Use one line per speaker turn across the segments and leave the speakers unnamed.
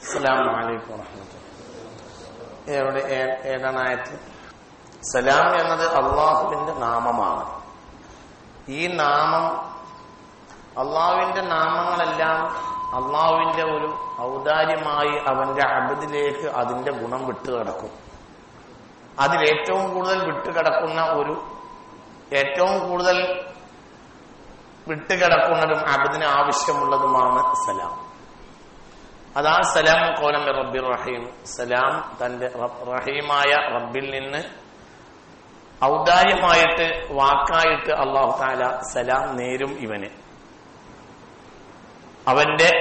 അസ്സലാമു അലൈക്കും വറഹ്മത്തുള്ളാഹി. ഏതാണ് ആയത്ത്? സലാം എന്നത് അള്ളാഹുവിന്റെ നാമമാണ്. ഈ നാമം, അള്ളാഹുവിന്റെ നാമങ്ങളെല്ലാം അള്ളാഹുവിന്റെ ഒരു ഔദാര്യമായി അവന്റെ അബ്ദിലേക്ക് അതിന്റെ ഗുണം വിട്ടുകിടക്കും. അതിലേറ്റവും കൂടുതൽ വിട്ടുകിടക്കുന്ന ഏറ്റവും കൂടുതൽ വിട്ടുകിടക്കുന്നതും അബ്ദിന് ആവശ്യമുള്ളതുമാണ് സലാം. അതാണ് സലാം ഖൗലൻ മിർ റബ്ബിർ റഹീം. സലാം തന്റെ റഹീമായ റബ്ബിൽ നിന്ന് ഔദാര്യമായിട്ട് വാക്കായിട്ട് അല്ലാഹു തആല സലാം നേരും ഇവന്. അവന്റെ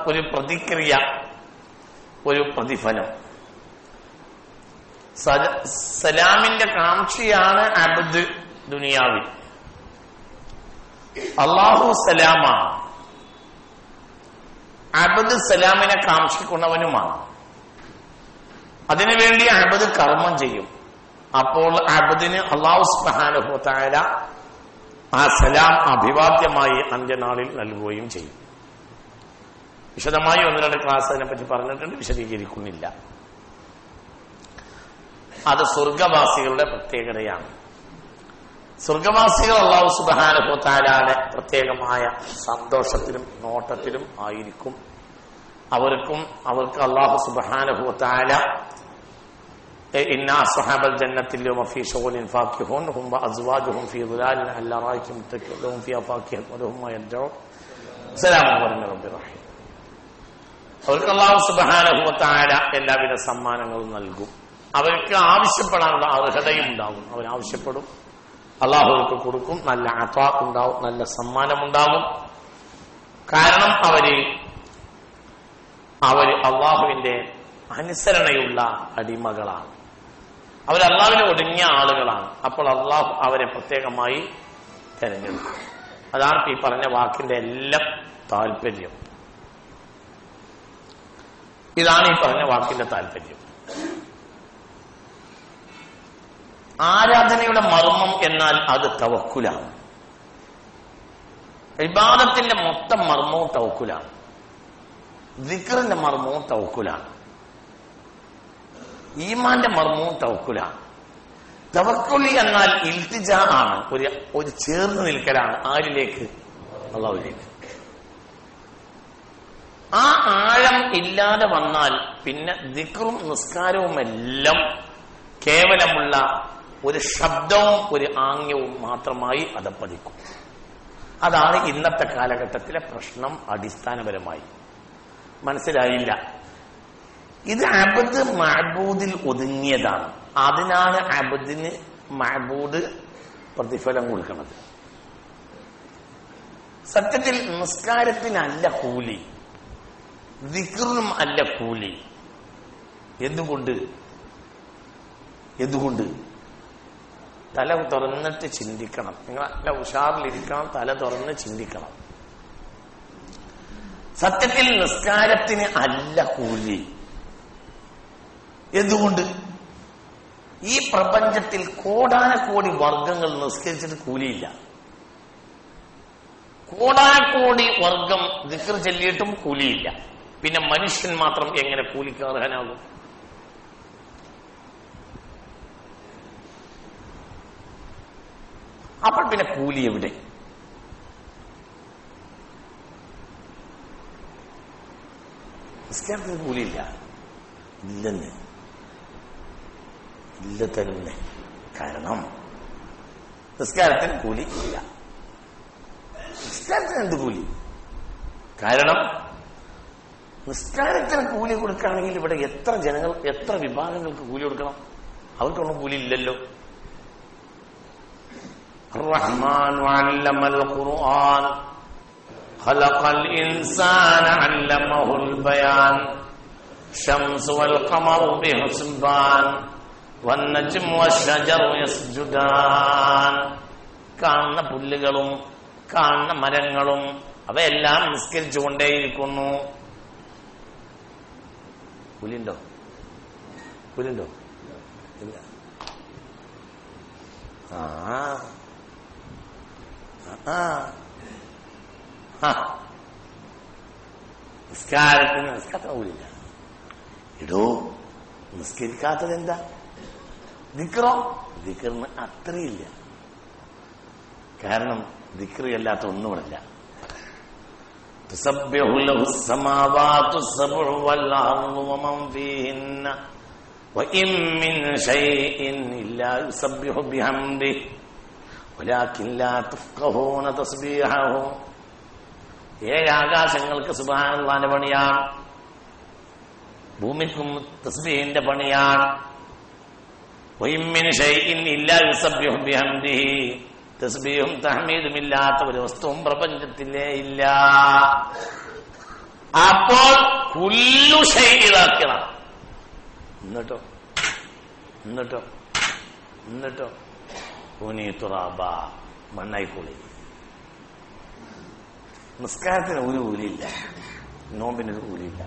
ഒരു പ്രതിക്രിയ, ഒരു പ്രതിഫലം. സലാമിന്റെ കാംക്ഷിയാണ് അബ്ദ് ദുനിയാവിൽ. അല്ലാഹു സലാമാണ്, അബ്ദ് സലാമിനെ കാംക്ഷിക്കുന്നവനുമാണ്. അതിനുവേണ്ടി അബ്ദ് കർമ്മം ചെയ്യും. അപ്പോൾ അബ്ദിന് അല്ലാഹു സുബ്ഹാനഹു വ തആല ആ സലാം അഭിവാദ്യമായി അന്ത്യനാളിൽ നൽകുകയും ചെയ്യും. വിശദമായി 1-2 ക്ലാസ് അതിനെപ്പറ്റി പറഞ്ഞിട്ടുണ്ട്, വിശദീകരിക്കുന്നില്ല. അത് സ്വർഗവാസികളുടെ പ്രത്യേകതയാണ്. സ്വർഗവാസികൾ അല്ലാഹു സുബ്ഹാനഹു വ തആലയുടെ പ്രത്യേകമായ സന്തോഷത്തിലും നോട്ടത്തിലും ആയിരിക്കും. അവർക്ക് അല്ലാഹു സുബ്ഹാനഹു വ തആല ഇന്ന അസ്ഹാബൽ ജന്നത്തിൽ യൗമ ഫീ ശുഗുലിൻ ഫാക്കിഹൂൻ ഹും വഅസ്വാജുഹും ഫീ ളിലാലിൻ അലാ റഅയ്തും മുത്തഖിഊൻ ഫീഹാ ഫാക്കിഹ വലഹും മാ യദ്ഊൻ സലാമുൻ ഖൗലൻ മിർ റബ്ബിർ റഹീം. അവർക്ക് അല്ലാഹു സുബ്ഹാനഹു വ തആല എല്ലാവിധ സമ്മാനങ്ങളും നൽകും. അവർക്ക് ആവശ്യപ്പെടാനുള്ള അർഹതയും ഉണ്ടാകും. അവരാവശ്യപ്പെടും, അല്ലാഹു അവർക്ക് കൊടുക്കും. നല്ല അതാ ഉണ്ടാവും, നല്ല സമ്മാനമുണ്ടാകും. കാരണം അവര് അല്ലാഹുവിന്റെ അനുസരണയുള്ള അടിമകളാണ്. അവർ അല്ലാഹുവിന് ഒതുങ്ങിയ ആളുകളാണ്. അപ്പോൾ അല്ലാഹു അവരെ പ്രത്യേകമായി തെരഞ്ഞെടുക്കും. അതാണ് ഈ പറഞ്ഞ വാക്കിന്റെ എല്ലാം താല്പര്യം. ഇതാണ് ഈ പറഞ്ഞ വാക്കിന്റെ താല്പര്യം. ആരാധനയുടെ മർമ്മം എന്നാൽ അത് തവക്കുലാണ്. ഇബാദത്തിന്റെ മൊത്തം മർമ്മവും തവക്കുലാണ്. ദിക്റിന്റെ മർമ്മവും തവക്കുലാണ്. ഈമാന്റെ മർമ്മവും തവക്കുലാണ്. തവക്കുലി എന്നാൽ ഇൽത്തിജാ ആണ്, ഒരു ചേർന്ന് നിൽക്കലാണ്. ആരിലേക്ക്? അല്ലാഹുവിലേക്ക്. ആ ആഴം ഇല്ലാതെ വന്നാൽ പിന്നെ ദിക്റും നിസ്കാരവും എല്ലാം കേവലമുള്ള ഒരു ശബ്ദവും ഒരു ആംഗ്യവും മാത്രമായി അധപ്പതിക്കും. അതാണ് ഇന്നത്തെ കാലഘട്ടത്തിലെ പ്രശ്നം. അടിസ്ഥാനപരമായി മനസ്സിലായില്ല. ഇത് അബ്ദ് മഅബൂദിൽ ഒതുങ്ങിയതാണ്. അതിനാണ് അബ്ദിന് മഅബൂദ് പ്രതിഫലം കൊടുക്കുന്നത്. സത്യത്തിൽ നിസ്കാരത്തിനല്ല കൂലി, ദിക്റിനും അല്ല കൂലി. എന്തുകൊണ്ട്? തല തുറന്നിട്ട് ചിന്തിക്കണം. നിങ്ങൾ നല്ല ഉഷാറിലിരിക്കണം, തല തുറന്ന് ചിന്തിക്കണം. സത്യത്തിൽ നിസ്കാരത്തിന് അല്ല കൂലി. എന്തുകൊണ്ട്? ഈ പ്രപഞ്ചത്തിൽ കോടാനക്കോടി വർഗങ്ങൾ നിസ്കരിച്ചിട്ട് കൂലിയില്ല. കോടാനക്കോടി വർഗം ദിക്ർ ചൊല്ലിയിട്ടും കൂലിയില്ല. പിന്നെ മനുഷ്യൻ മാത്രം എങ്ങനെ കൂലിക്ക് അർഹനാകും? അപ്പോൾ പിന്നെ കൂലി എവിടെ? നിസ്കാരത്തിന് കൂലിയില്ല. ഇല്ല തന്നെ. കാരണം നിസ്കാരത്തിന് കൂലി ഇല്ല. നിസ്കാരത്തിന് എന്ത് കൂലി? കാരണം നിസ്കാരത്തിന് കൂലി കൊടുക്കുകയാണെങ്കിൽ ഇവിടെ എത്ര ജനങ്ങൾ, എത്ര വിഭാഗങ്ങൾക്ക് കൂലി കൊടുക്കണം? അവർക്കൊന്നും കൂലി ഇല്ലല്ലോ. الرحمن علم القرآن خلق الإنسان علمه البيان الشمس والقمر بحسبان والنجم والشجر يسجدان. കാണുന്ന പുല്ലുകളും കാണുന്ന മരങ്ങളും അവയെല്ലാം നിസ്കരിച്ചുകൊണ്ടേയിരിക്കുന്നു. പുലിണ്ടോ? ഇല്ല. നിസ്കാരത്തിന് ഊരില്ല. ഇടോ നിസ്കരിക്കാത്തത് എന്താ? ദിക്റോ? ദിക്റിന് അത്രയില്ല. കാരണം ദിക്റ് അല്ലാത്ത ഒന്നുമില്ല. തുസബ്ബിഹു ലഹു സ്സമാവാതു സബ്ഉ വൽ അർളു വമൻ ഫീഹിന്ന വഇൻ മിൻ ശൈഇൻ ഇല്ലാ യുസബ്ബിഹു ബിഹംദിഹി വലാകിൻ ലാ തഫ്ഖഹൂന തസ്ബീഹഹു. 7 ആകാശങ്ങൾക്ക് സുബ്ഹാനല്ലാഹുവിന്റെ പണിയാണ്, ഭൂമിക്കും തസ്ബീഹിന്റെ പണിയാണ്. വഇൻ മിൻ ശൈഇൻ ഇല്ലാ യുസബ്ബിഹു ബിഹംദിഹി, തസ്ബീഹും തഹ്മീദും ഇല്ലാത്ത ഒരു വസ്തുവും പ്രപഞ്ചത്തിലേ ഇല്ല. അപ്പോൾ കുല്ലു ഷൈഇലാക്കണം. എന്നിട്ടോ ഊനി തുറാബ, മണ്ണായിക്കോളി. നിസ്കാരത്തിന് ഒരു കൂലിയില്ല, നോമ്പിനൊരു കൂലിയില്ല,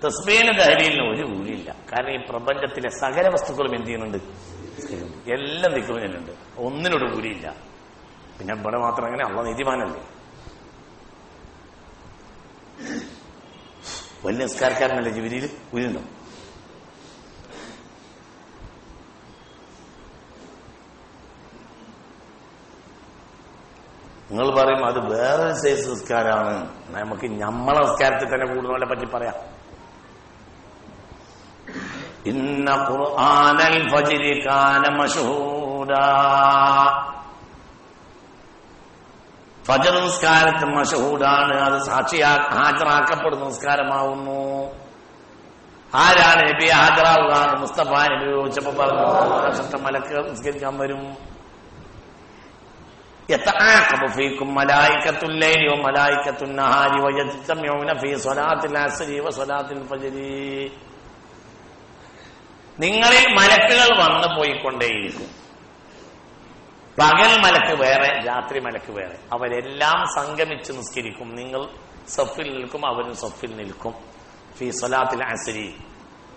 തസ്ബീഹിന് തഹ്ലീലിന് ഒരു കൂലിയില്ല. കാരണം ഈ പ്രപഞ്ചത്തിലെ സകല വസ്തുക്കളും എന്ത് ചെയ്യുന്നുണ്ട്? എല്ലാം ദിക്റും ചെല്ലുന്നുണ്ട്, ഒന്നിനോട് കൂലിയില്ല. പിന്നെ ഇവിടെ മാത്രം അങ്ങനെ അള്ളാഹ് നീതിമാനല്ലേ. വലിയ നിസ്കാരക്കാരനല്ലേ ജിബിരിയിൽ? കൂലിയുണ്ടോ? നിങ്ങൾ പറയും അത് വേറൊരു സൈസ് നിസ്കാരമാണ്. നമുക്ക് നമ്മളെ നിസ്കാരത്തിൽ തന്നെ കൂടുന്നവരെ പറ്റി പറയാം. ഇന്ന ഖുർആനൽ ഫജ്രി കാന മശ്ഹൂദാ, ഫജ്ർ നിസ്കാരത്തിൽ മശ്ഹൂദാണ്, അത് ഹാജരാക്കപ്പെടുന്ന നിസ്കാരമാവുന്നു. ആരാണ് നബി ഹാജരാവുക? മുസ്തഫ നബി ചോദിച്ചപ്പോ പറഞ്ഞു, ആകാശത്തെ മലക്കുകൾ നിസ്കരിക്കാൻ വരും. യതആഖബു ഫീകും മലായികത്തുൽ ലൈലി വ മലായികത്തുൻ നഹാരി വയജ്തമിഊന ഫീ സ്വലാത്തിൽ അസ്രി വ സ്വലാത്തിൽ ഫജ്രി. നിങ്ങളിൽ മലക്കുകൾ വന്നു പോയിക്കൊണ്ടേയിരിക്കും. പകൽ മലക്ക് വേറെ, രാത്രി മലക്ക് വേറെ. അവരെല്ലാം സംഗമിച്ച് നിസ്കരിക്കും. നിങ്ങൾ സഫിൽ നിൽക്കും, അവരും സഫിൽ നിൽക്കും. ഫീ സ്വലാത്തിൽ അസ്രി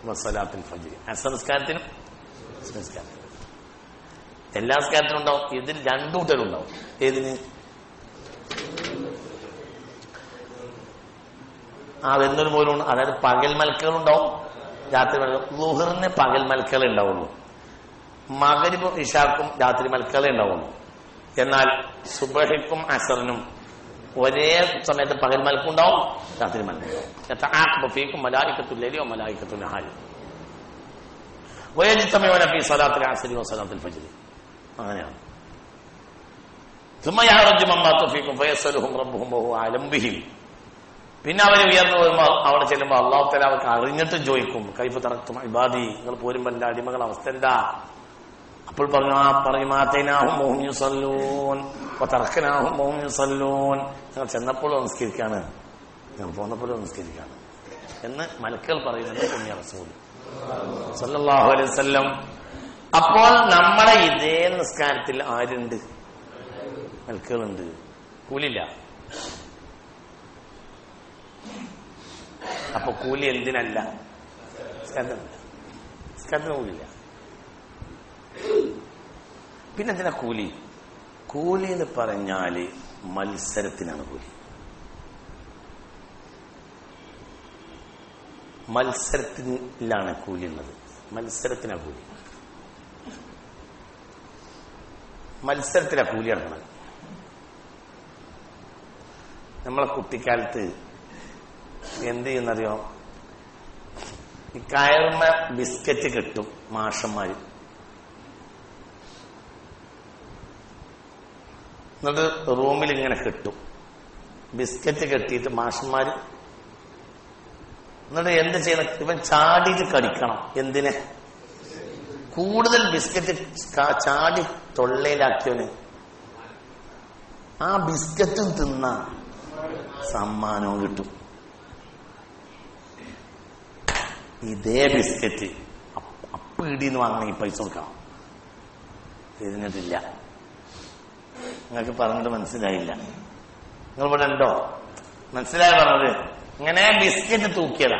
വ സ്വലാത്തിൽ ഫജ്രി. അസ്ർ നിസ്കാരത്തിനും നിസ്കാരത്തിനും എല്ലാ നിസ്കാരത്തിനും ഉണ്ടാവും. ഇതിൽ 2 കൂട്ടരുണ്ടാവും. ഏതിന്? അതെന്നൊരു പോലും. അതായത് പകൽ മലക്കുകളുണ്ടാവും, രാത്രി മലക്കുകൾ. ളുഹറിന് പകൽ മലക്കുകളെ ഉണ്ടാവുള്ളൂ, മഗ്രിബും ഇശാക്കും രാത്രി മലക്കുകളെ ഉണ്ടാവുള്ളൂ. എന്നാൽ സുബഹിക്കും അസറിനും ഒരേ സമയത്ത് പകൽ മലക്കുണ്ടാവും, രാത്രി മലക്കുണ്ടാവും. യതആഖബു ഫീകും മലായികത്തുൽ ലൈലി വ മലായികത്തുൻ നഹാരി വയജ്തമിഊന ഫീ സ്വലാത്തിൽ അസ്രി വ സ്വലാത്തിൽ ഫജ്രി. അങ്ങനെയാണ്. സുമ്മ യഹ്റജു മൻ മാത ഫീകും ഫയസ്അലുഹും റബ്ബുഹും വഹുവ അലം ബിഹിം. പിന്നെ അവർ ഉയർന്നു വരുമ്പോൾ അവിടെ ചെല്ലുമ്പോൾ അല്ലാഹു തആല അവർക്ക് അറിഞ്ഞിട്ട് ചോദിക്കും, കൈഫ തറക്തും ഇബാദി, നിങ്ങൾ പോരുമ്പോൾ എന്റെ അടിമകൾ അവസ്ഥ എന്താ? അപ്പോൾ പറയും ആതൈനാഹും വഹും യുസല്ലൂൻ വതറക്നാഹും വഹും യുസല്ലൂൻ. ഞങ്ങൾ ചെന്നപ്പോൾ നിസ്കരിക്കാണ്, ഞങ്ങൾ പോന്നപ്പോൾ നിസ്കരിക്കാണ് എന്ന് മലക്കുകൾ പറയുന്നത് പുണ്യ റസൂൽ സല്ലല്ലാഹു അലൈഹി വസല്ലം. അപ്പോൾ നമ്മളെ ഇതേ നിസ്കാരത്തിൽ ആരുണ്ട്? മലക്കുകളുണ്ട്. കൂലില്ല. അപ്പൊ കൂലി എന്തിനല്ല? നിസ്കാരത്തിന് കൂലില്ല. പിന്നെന്തിനാ കൂലി? കൂലി എന്ന് പറഞ്ഞാല് മത്സരത്തിനാണ് കൂലി. മത്സരത്തിലാണ് കൂലി ഉള്ളത്. മത്സരത്തിനാണ് കൂലി. മത്സരത്തിലാണ് കൂലി നടക്കുന്നത്. നമ്മളെ കുട്ടിക്കാലത്ത് എന്ത് ചെയ്യുന്നറിയോ? ഈ കയറുന്ന ബിസ്ക്കറ്റ് കിട്ടും മാഷന്മാര്. എന്നിട്ട് റൂമിൽ ഇങ്ങനെ കിട്ടും ബിസ്ക്കറ്റ് കെട്ടിയിട്ട് മാഷന്മാര്. എന്നിട്ട് എന്ത് ചെയ്യണം? ഇവൻ ചാടിയിട്ട് കടിക്കണം. എന്തിന്? കൂടുതൽ ബിസ്ക്കറ്റ് ചാടി തൊള്ളയിലാക്കിയവന് ആ ബിസ്ക്കറ്റും തിന്ന സമ്മാനവും കിട്ടും. ഇതേ ബിസ്ക്കറ്റ് അപ്പീടിന്ന് വാങ്ങണമെങ്കിൽ പൈസ കൊടുക്കണം. ഇതിനിട്ടില്ല. നിങ്ങൾക്ക് പറഞ്ഞിട്ട് മനസ്സിലായില്ല. നിങ്ങൾ ഇവിടെ ഉണ്ടോ? മനസ്സിലായി പറഞ്ഞത്? ഇങ്ങനെ ബിസ്ക്കറ്റ് തൂക്കിയതാ.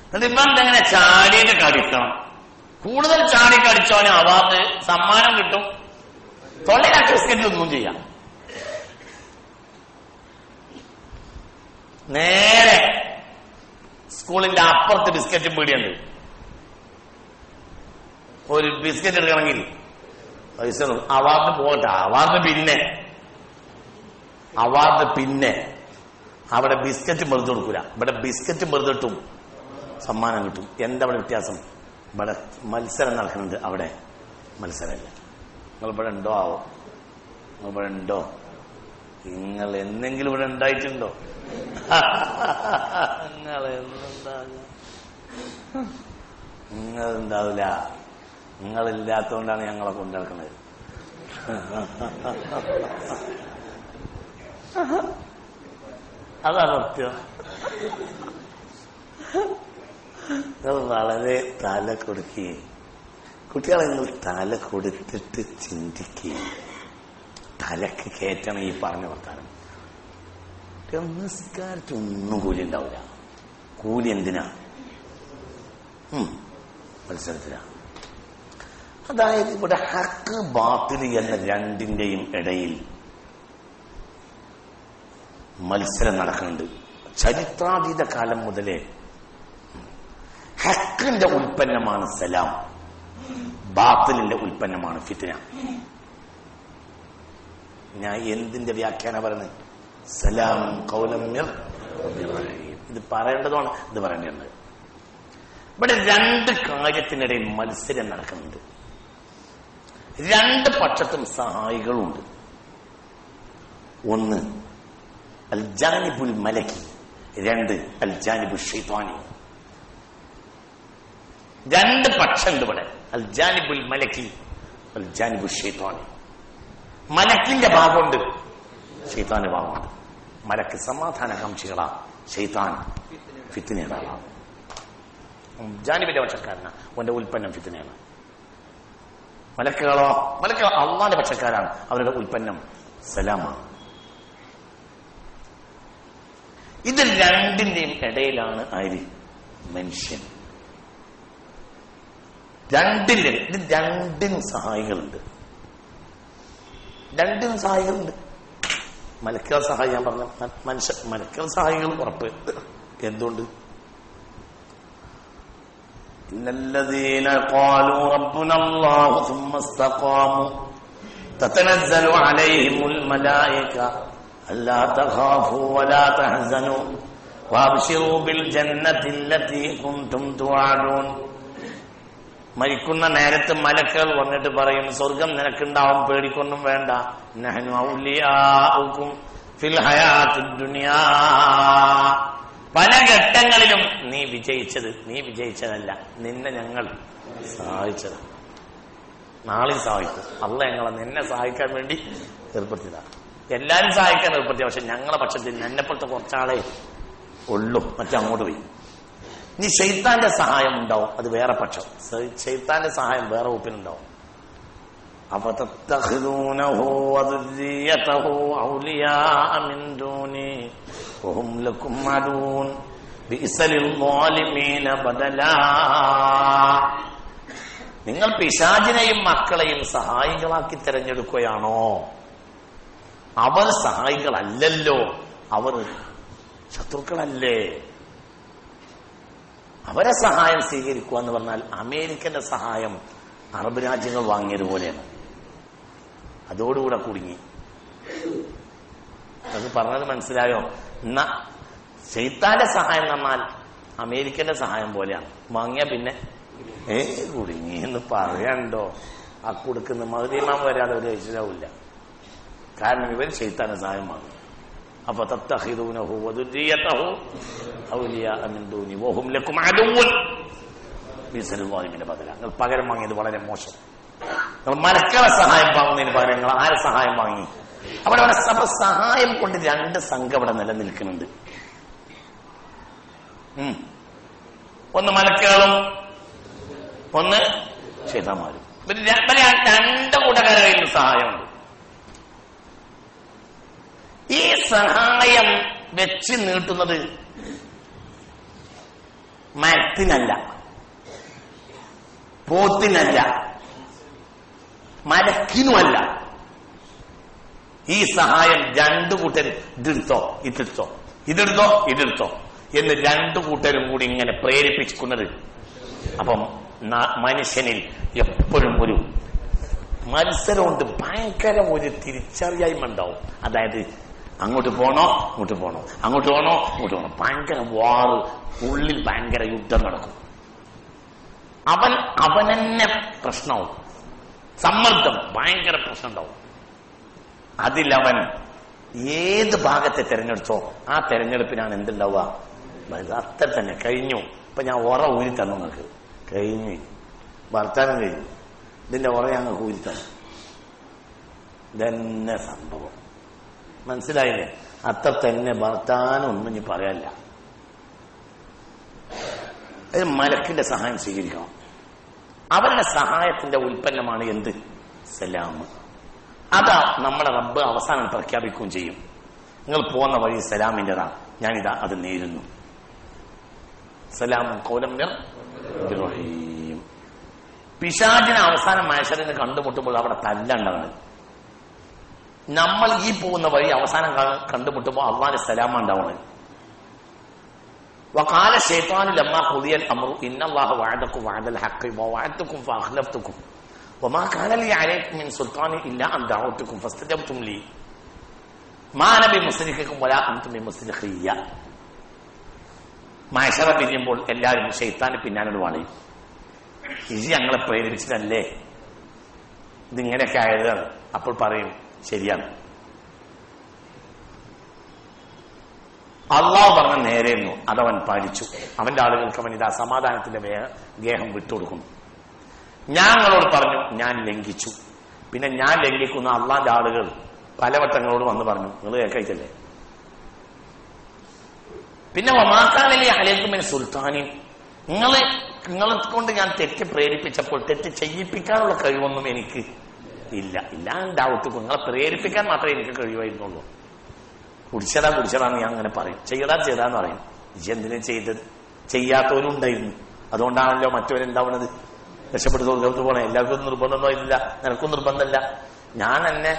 എന്നിട്ട് ഇപ്പം എന്തെങ്ങനെ ചാടിയിട്ട് കടിക്കണം. കൂടുതൽ ചാടി കടിച്ചവന് അവാർഡ് സമ്മാനം കിട്ടും. തൊള്ളയിലാക്കി ബിസ്ക്കറ്റ് ഒന്നും ചെയ്യാം. നേരെ സ്കൂളിന്റെ അപ്പുറത്ത് ബിസ്ക്കറ്റ് പീടിയുണ്ട്. ഒരു ബിസ്ക്കറ്റ് എടുക്കണമെങ്കിൽ പൈസ അവാർഡ് പോകട്ടെ, അവാർഡ് പിന്നെ അവിടെ ബിസ്ക്കറ്റ് വെറുതെ കൊടുക്കൂല. ഇവിടെ ബിസ്ക്കറ്റ് വെറുതെ കിട്ടും, സമ്മാനം കിട്ടും. എന്താ അവിടെ വ്യത്യാസം? ഇവിടെ മത്സരം നടക്കുന്നുണ്ട്, അവിടെ മത്സരമില്ല. നിങ്ങളിവിടെ ഉണ്ടോ ആവോ? നിങ്ങളിവിടെ ഉണ്ടോ? നിങ്ങൾ എന്തെങ്കിലും ഇവിടെ ഉണ്ടായിട്ടുണ്ടോ? നിങ്ങളുണ്ടാവില്ല. നിങ്ങളില്ലാത്തതുകൊണ്ടാണ് ഞങ്ങളെ കൊണ്ടിറക്കുന്നത്. അതാണ് സത്യം. നിങ്ങൾ വളരെ തല കൊടുക്കുകയും കുട്ടികളെ നിങ്ങൾ തല കൊടുത്തിട്ട് ചിന്തിക്കുകയും തലക്ക് കയറ്റണം ഈ പറഞ്ഞ വർത്താനം. നിസ്കാരത്തൊന്നും കൂലി ഉണ്ടാവില്ല. കൂലി എന്തിനാ? മത്സരത്തിനാ. അതായത് ഇവിടെ ഹക്ക് ബാത്തില് എന്ന രണ്ടിന്റെയും ഇടയിൽ മത്സരം നടക്കുന്നുണ്ട്. ചരിത്രാതീത കാലം മുതലേ ഹക്കിന്റെ ഉൽപ്പന്നമാണ് സലാം, ബാത്തിലിന്റെ ഉൽപ്പന്നമാണ് ഫിത്ന. ഞാൻ എന്തിന്റെ വ്യാഖ്യാനം പറയുന്നത്? സലാം ഖൗലൻ മിർ റബ്ബിർ റഹീം. ഇത് പറയേണ്ടതാണ്, ഇത് പറയേണ്ടത്. ഇവിടെ രണ്ട് കാര്യത്തിനിടയിൽ മത്സരം നടക്കുന്നുണ്ട്. രണ്ട് പക്ഷത്തും സഹായികളുണ്ട്. ഒന്ന് അൽ ജാനിബുൽ മലക്കി, രണ്ട് അൽ ജാനിബുൽ ശൈത്വാനി. രണ്ട് പക്ഷമുണ്ട് ഇവിടെ. അൽ ജാനിബുൽ മലക്കി, അൽ ജാനിബുൽ ശൈത്വാനി. മലക്കിന്റെ ഭാഗമുണ്ട്, ശൈത്താന്റെ ഭാഗമുണ്ട്. മലക്ക് സമാധാനകാംക്ഷികളാ, ശൈത്താൻ ഫിത്നയുടെ ആളാണ്. ജാനിബിന്റെ പക്ഷക്കാരനാ, അവന്റെ ഉൽപ്പന്നം ഫിത്നയാണ്. മലക്കുകളോ? മലക്കുകൾ അള്ളാന്റെ പക്ഷക്കാരാണ്, അവരുടെ ഉൽപ്പന്നം സലാമാണ്. ഇത് രണ്ടിന്റെയും ഇടയിലാണ് ആര്? മനുഷ്യൻ. രണ്ടിനും സഹായികളുണ്ട്. മലക്കുകൾ സഹായി ഞാൻ പറഞ്ഞ മലക്കുകൾ സഹായികൾ ഉറപ്പ്. എന്തുകൊണ്ട്? ഇന്നല്ലദീന ഖാലൂ റബ്ബുനല്ലാഹു സുമ്മ ഇസ്തഖാമു തതനസ്സലു അലൈഹിമുൽ മലായിക അല്ലാ തഖാഫൂ വലാ തഹ്സനൂ വഅബ്ശിറൂ ബിൽ ജന്നത്തി അല്ലതീ കുൻതും തുഅദൂൻ. മരിക്കുന്ന നേരത്ത് മലക്കുകൾ വന്നിട്ട് പറയും, സ്വർഗം നിനക്കുണ്ടാവും, പേടിക്കൊന്നും വേണ്ട. നഹ്നു ഔലിയാഉകും ഫിൽ ഹയാത്തിദ് ദുനിയാ. പല ഘട്ടങ്ങളിലും നീ വിജയിച്ചതല്ല, നിന്നെ ഞങ്ങൾ സഹായിച്ചത്. നാളെ സഹായിക്കും. അള്ളാഹ് ഞങ്ങളെ നിന്നെ സഹായിക്കാൻ വേണ്ടി ഏർപ്പെടുത്തിയതാണ്. എല്ലാരും സഹായിക്കാൻ ഏർപ്പെടുത്തിയ, പക്ഷെ ഞങ്ങളെ പക്ഷത്തിൽ എന്നെപ്പോഴത്തെ കുറച്ചാളെ ഉള്ളൂ, മറ്റങ്ങോട്ട് പോയി. ഇനി ശൈത്താന്റെ സഹായം ഉണ്ടാവും, അത് വേറെ പക്ഷം. ശൈത്താന്റെ സഹായം വേറെ വകുപ്പിനുണ്ടാവും. അഫതത്തഖിദൂനഹു വദുരിയതഹു ഔലിയാഅ മിൻ ദൂനി വഹും ലക്കും അദൂൻ ബിഇസലിൽ ളാലിമീന ബദലാ. നിങ്ങൾ പിശാചിനെയും മക്കളെയും സഹായികളാക്കി തിരഞ്ഞെടുക്കുകയാണോ? അവർ സഹായികളല്ലല്ലോ, അവർ ശത്രുക്കളല്ലേ. അവരെ സഹായം സ്വീകരിക്കുക എന്ന് പറഞ്ഞാൽ അമേരിക്കന്റെ സഹായം അറബ് രാജ്യങ്ങൾ വാങ്ങിയതുപോലെയാണ്. അതോടുകൂടെ കുടുങ്ങി. അത് പറഞ്ഞത് മനസ്സിലായോ? എന്നാ ശൈത്താന്റെ സഹായം എന്ന് പറഞ്ഞാൽ അമേരിക്കന്റെ സഹായം പോലെയാണ്. വാങ്ങിയ പിന്നെ കുടുങ്ങി എന്ന് പറയണ്ടോ? ആ കൊടുക്കുന്ന മഹദീമാം വരാതെ ഒരു രക്ഷിതാവില്ല. കാരണം ഇവർ ശൈത്താന്റെ സഹായം വാങ്ങി. അപ്പൊ തത്തഖിദൂനഹു വദുരിയതഹു ഔലിയാഅ മിൻ ദൂനി വഹും ലക്കും അദുവ്വൻ ബിഇസലിൽ ളാലിമീന ബദല. നിങ്ങൾ പകരം വാങ്ങിയത് വളരെ മോശം. നിങ്ങൾ മലക്കുകളെ സഹായം വാങ്ങുന്നതിന് പകരം നിങ്ങൾ ആരെ സഹായം വാങ്ങി? അവിടെ സഹായം കൊണ്ട് രണ്ട് സംഘം അവിടെ നിലനിൽക്കുന്നുണ്ട്. ഒന്ന് മലക്കുകളും ഒന്ന് ശൈത്താന്മാരും. രണ്ട് കൂട്ടക്കാരുടെ സഹായമുണ്ട്. ഈ സഹായം വെച്ച് നീട്ടുന്നത് മരത്തിനല്ല, പോത്തിനല്ല, മലക്കിനുമല്ല. ഈ സഹായം രണ്ടു കൂട്ടർ ഇതെടുത്തോ ഇതെടുത്തോ ഇതെടുത്തോ എന്ന് രണ്ടു കൂട്ടരും കൂടി ഇങ്ങനെ പ്രേരിപ്പിക്കുന്നത്. അപ്പം മനുഷ്യനിൽ എപ്പോഴും ഒരു മത്സരമുണ്ട്, ഭയങ്കര ഒരു തിരിച്ചറിയായ്മ ഉണ്ടാവും. അതായത് അങ്ങോട്ട് പോണോ, അങ്ങോട്ട് പോണോ, അങ്ങോട്ട് പോണോ, ഇങ്ങോട്ട് പോണോ, ഭയങ്കര വാറ്, ഉള്ളിൽ ഭയങ്കര യുദ്ധം നടക്കും. അവനെന്നെ പ്രശ്നവും, സമ്മർദ്ദം, ഭയങ്കര പ്രശ്നം ഉണ്ടാവും. അതിലവൻ ഏത് ഭാഗത്തെ തെരഞ്ഞെടുത്തോ ആ തെരഞ്ഞെടുപ്പിനാണ് എന്തുണ്ടാവുക, അത്ര തന്നെ കഴിഞ്ഞു. ഇപ്പൊ ഞാൻ ഉറ ഊരി തന്നു, നിങ്ങൾക്ക് കഴിഞ്ഞു, വർത്താനം കഴിഞ്ഞു, ഇതിന്റെ ഉറ ഞങ്ങൾക്ക് ഊരി തന്നു. ഇതന്നെ സംഭവം, മനസ്സിലായില്ലേ? അത്ര തന്നെ വർത്താനം ഒന്നും ഇനി പറയാനില്ല. മലക്കിന്റെ സഹായം സ്വീകരിക്കണം. അവരുടെ സഹായത്തിന്റെ ഉൽപ്പന്നമാണ് എന്ത്? സലാം. അതാ നമ്മുടെ റബ്ബ് അവസാനം പ്രഖ്യാപിക്കുകയും ചെയ്യും, നിങ്ങൾ പോകുന്ന വഴി സലാമിൻ്റെതാണ്, ഞാനിതാ അത് നേരുന്നു. സലാം ഖൗലൻ മിർ റഹീം. പിശാചിനെ അവസാനം മഹ്ശറിന് കണ്ടുമുട്ടുമ്പോൾ അവിടെ തല്ലുണ്ടാണ്. നമ്മൾ ഈ പോകുന്ന വഴി അവസാനം കണ്ടുമുട്ടുമ്പോൾ അള്ളാന്റെ സലാമ ഉണ്ടാവണം. വഖാല ശൈത്താനു ലമ്മാ ഖുദിയൽ അംറു ഇന്നല്ലാഹ വഅദകും വഅദൽ ഹഖ് വവഅദ്തുകും ഫഅഖ്ലഫ്തുകും വമാ കാന ലി അലൈക്കും മിൻ സുൽത്താനി ഇല്ലാ അൻ ദഅവതുകും ഫസ്തജബ്തും ലി മാ അന ബിമുസ്രിഖിക്കും വലാ അൻതും ബിമുസ്രിഖിയ്യ. മഹ്ശറ പിരിയുമ്പോൾ എല്ലാവരും ശൈത്താന് പിന്നാലെ വളയും. ഇത് ഞങ്ങളെ പ്രേരിപ്പിച്ചിട്ടല്ലേ ഇതിങ്ങനെയൊക്കെ ആയതാണ്. അപ്പോൾ പറയും ശരിയാണ്, അള്ളാഹു പറഞ്ഞ നേരെയിരുന്നു, അതവൻ പാലിച്ചു. അവന്റെ ആളുകൾക്ക് അവൻ ഇതാ സമാധാനത്തിന്റെ ഗേഹം വിട്ടുകൊടുക്കുന്നു. ഞങ്ങളോട് പറഞ്ഞു, ഞാൻ ലംഘിച്ചു. പിന്നെ ഞാൻ ലംഘിക്കുന്ന അള്ളാന്റെ ആളുകൾ പലവട്ടങ്ങളോട് വന്ന് പറഞ്ഞു, നിങ്ങൾ കേൾക്കല്ലേ. പിന്നെ വമാക്കാനല്ലേ അലൈക്കും സുൽത്താനി, നിങ്ങളെ കൊണ്ട് ഞാൻ തെറ്റ് പ്രേരിപ്പിച്ചപ്പോൾ തെറ്റ് ചെയ്യിപ്പിക്കാനുള്ള കഴിവൊന്നും എനിക്ക് ഇല്ലാണ്ടാവട്ടെ. നിങ്ങളെ പ്രേരിപ്പിക്കാൻ മാത്രമേ എനിക്ക് കഴിയുമായിരുന്നുള്ളൂ. കുടിച്ചതാന്ന് ഞാൻ അങ്ങനെ പറയും, ചെയ്താന്ന് പറയും. ഇജ് എന്തിനും ചെയ്തത്? ചെയ്യാത്തവരും ഉണ്ടായിരുന്നു. അതുകൊണ്ടാണല്ലോ മറ്റവരുണ്ടാവുന്നത്. രക്ഷപ്പെട്ടു സ്വർഗത്ത് പോകണം. എല്ലാവർക്കും നിർബന്ധമൊന്നും ഇല്ല, നിനക്കും നിർബന്ധമില്ല. ഞാൻ എന്നെ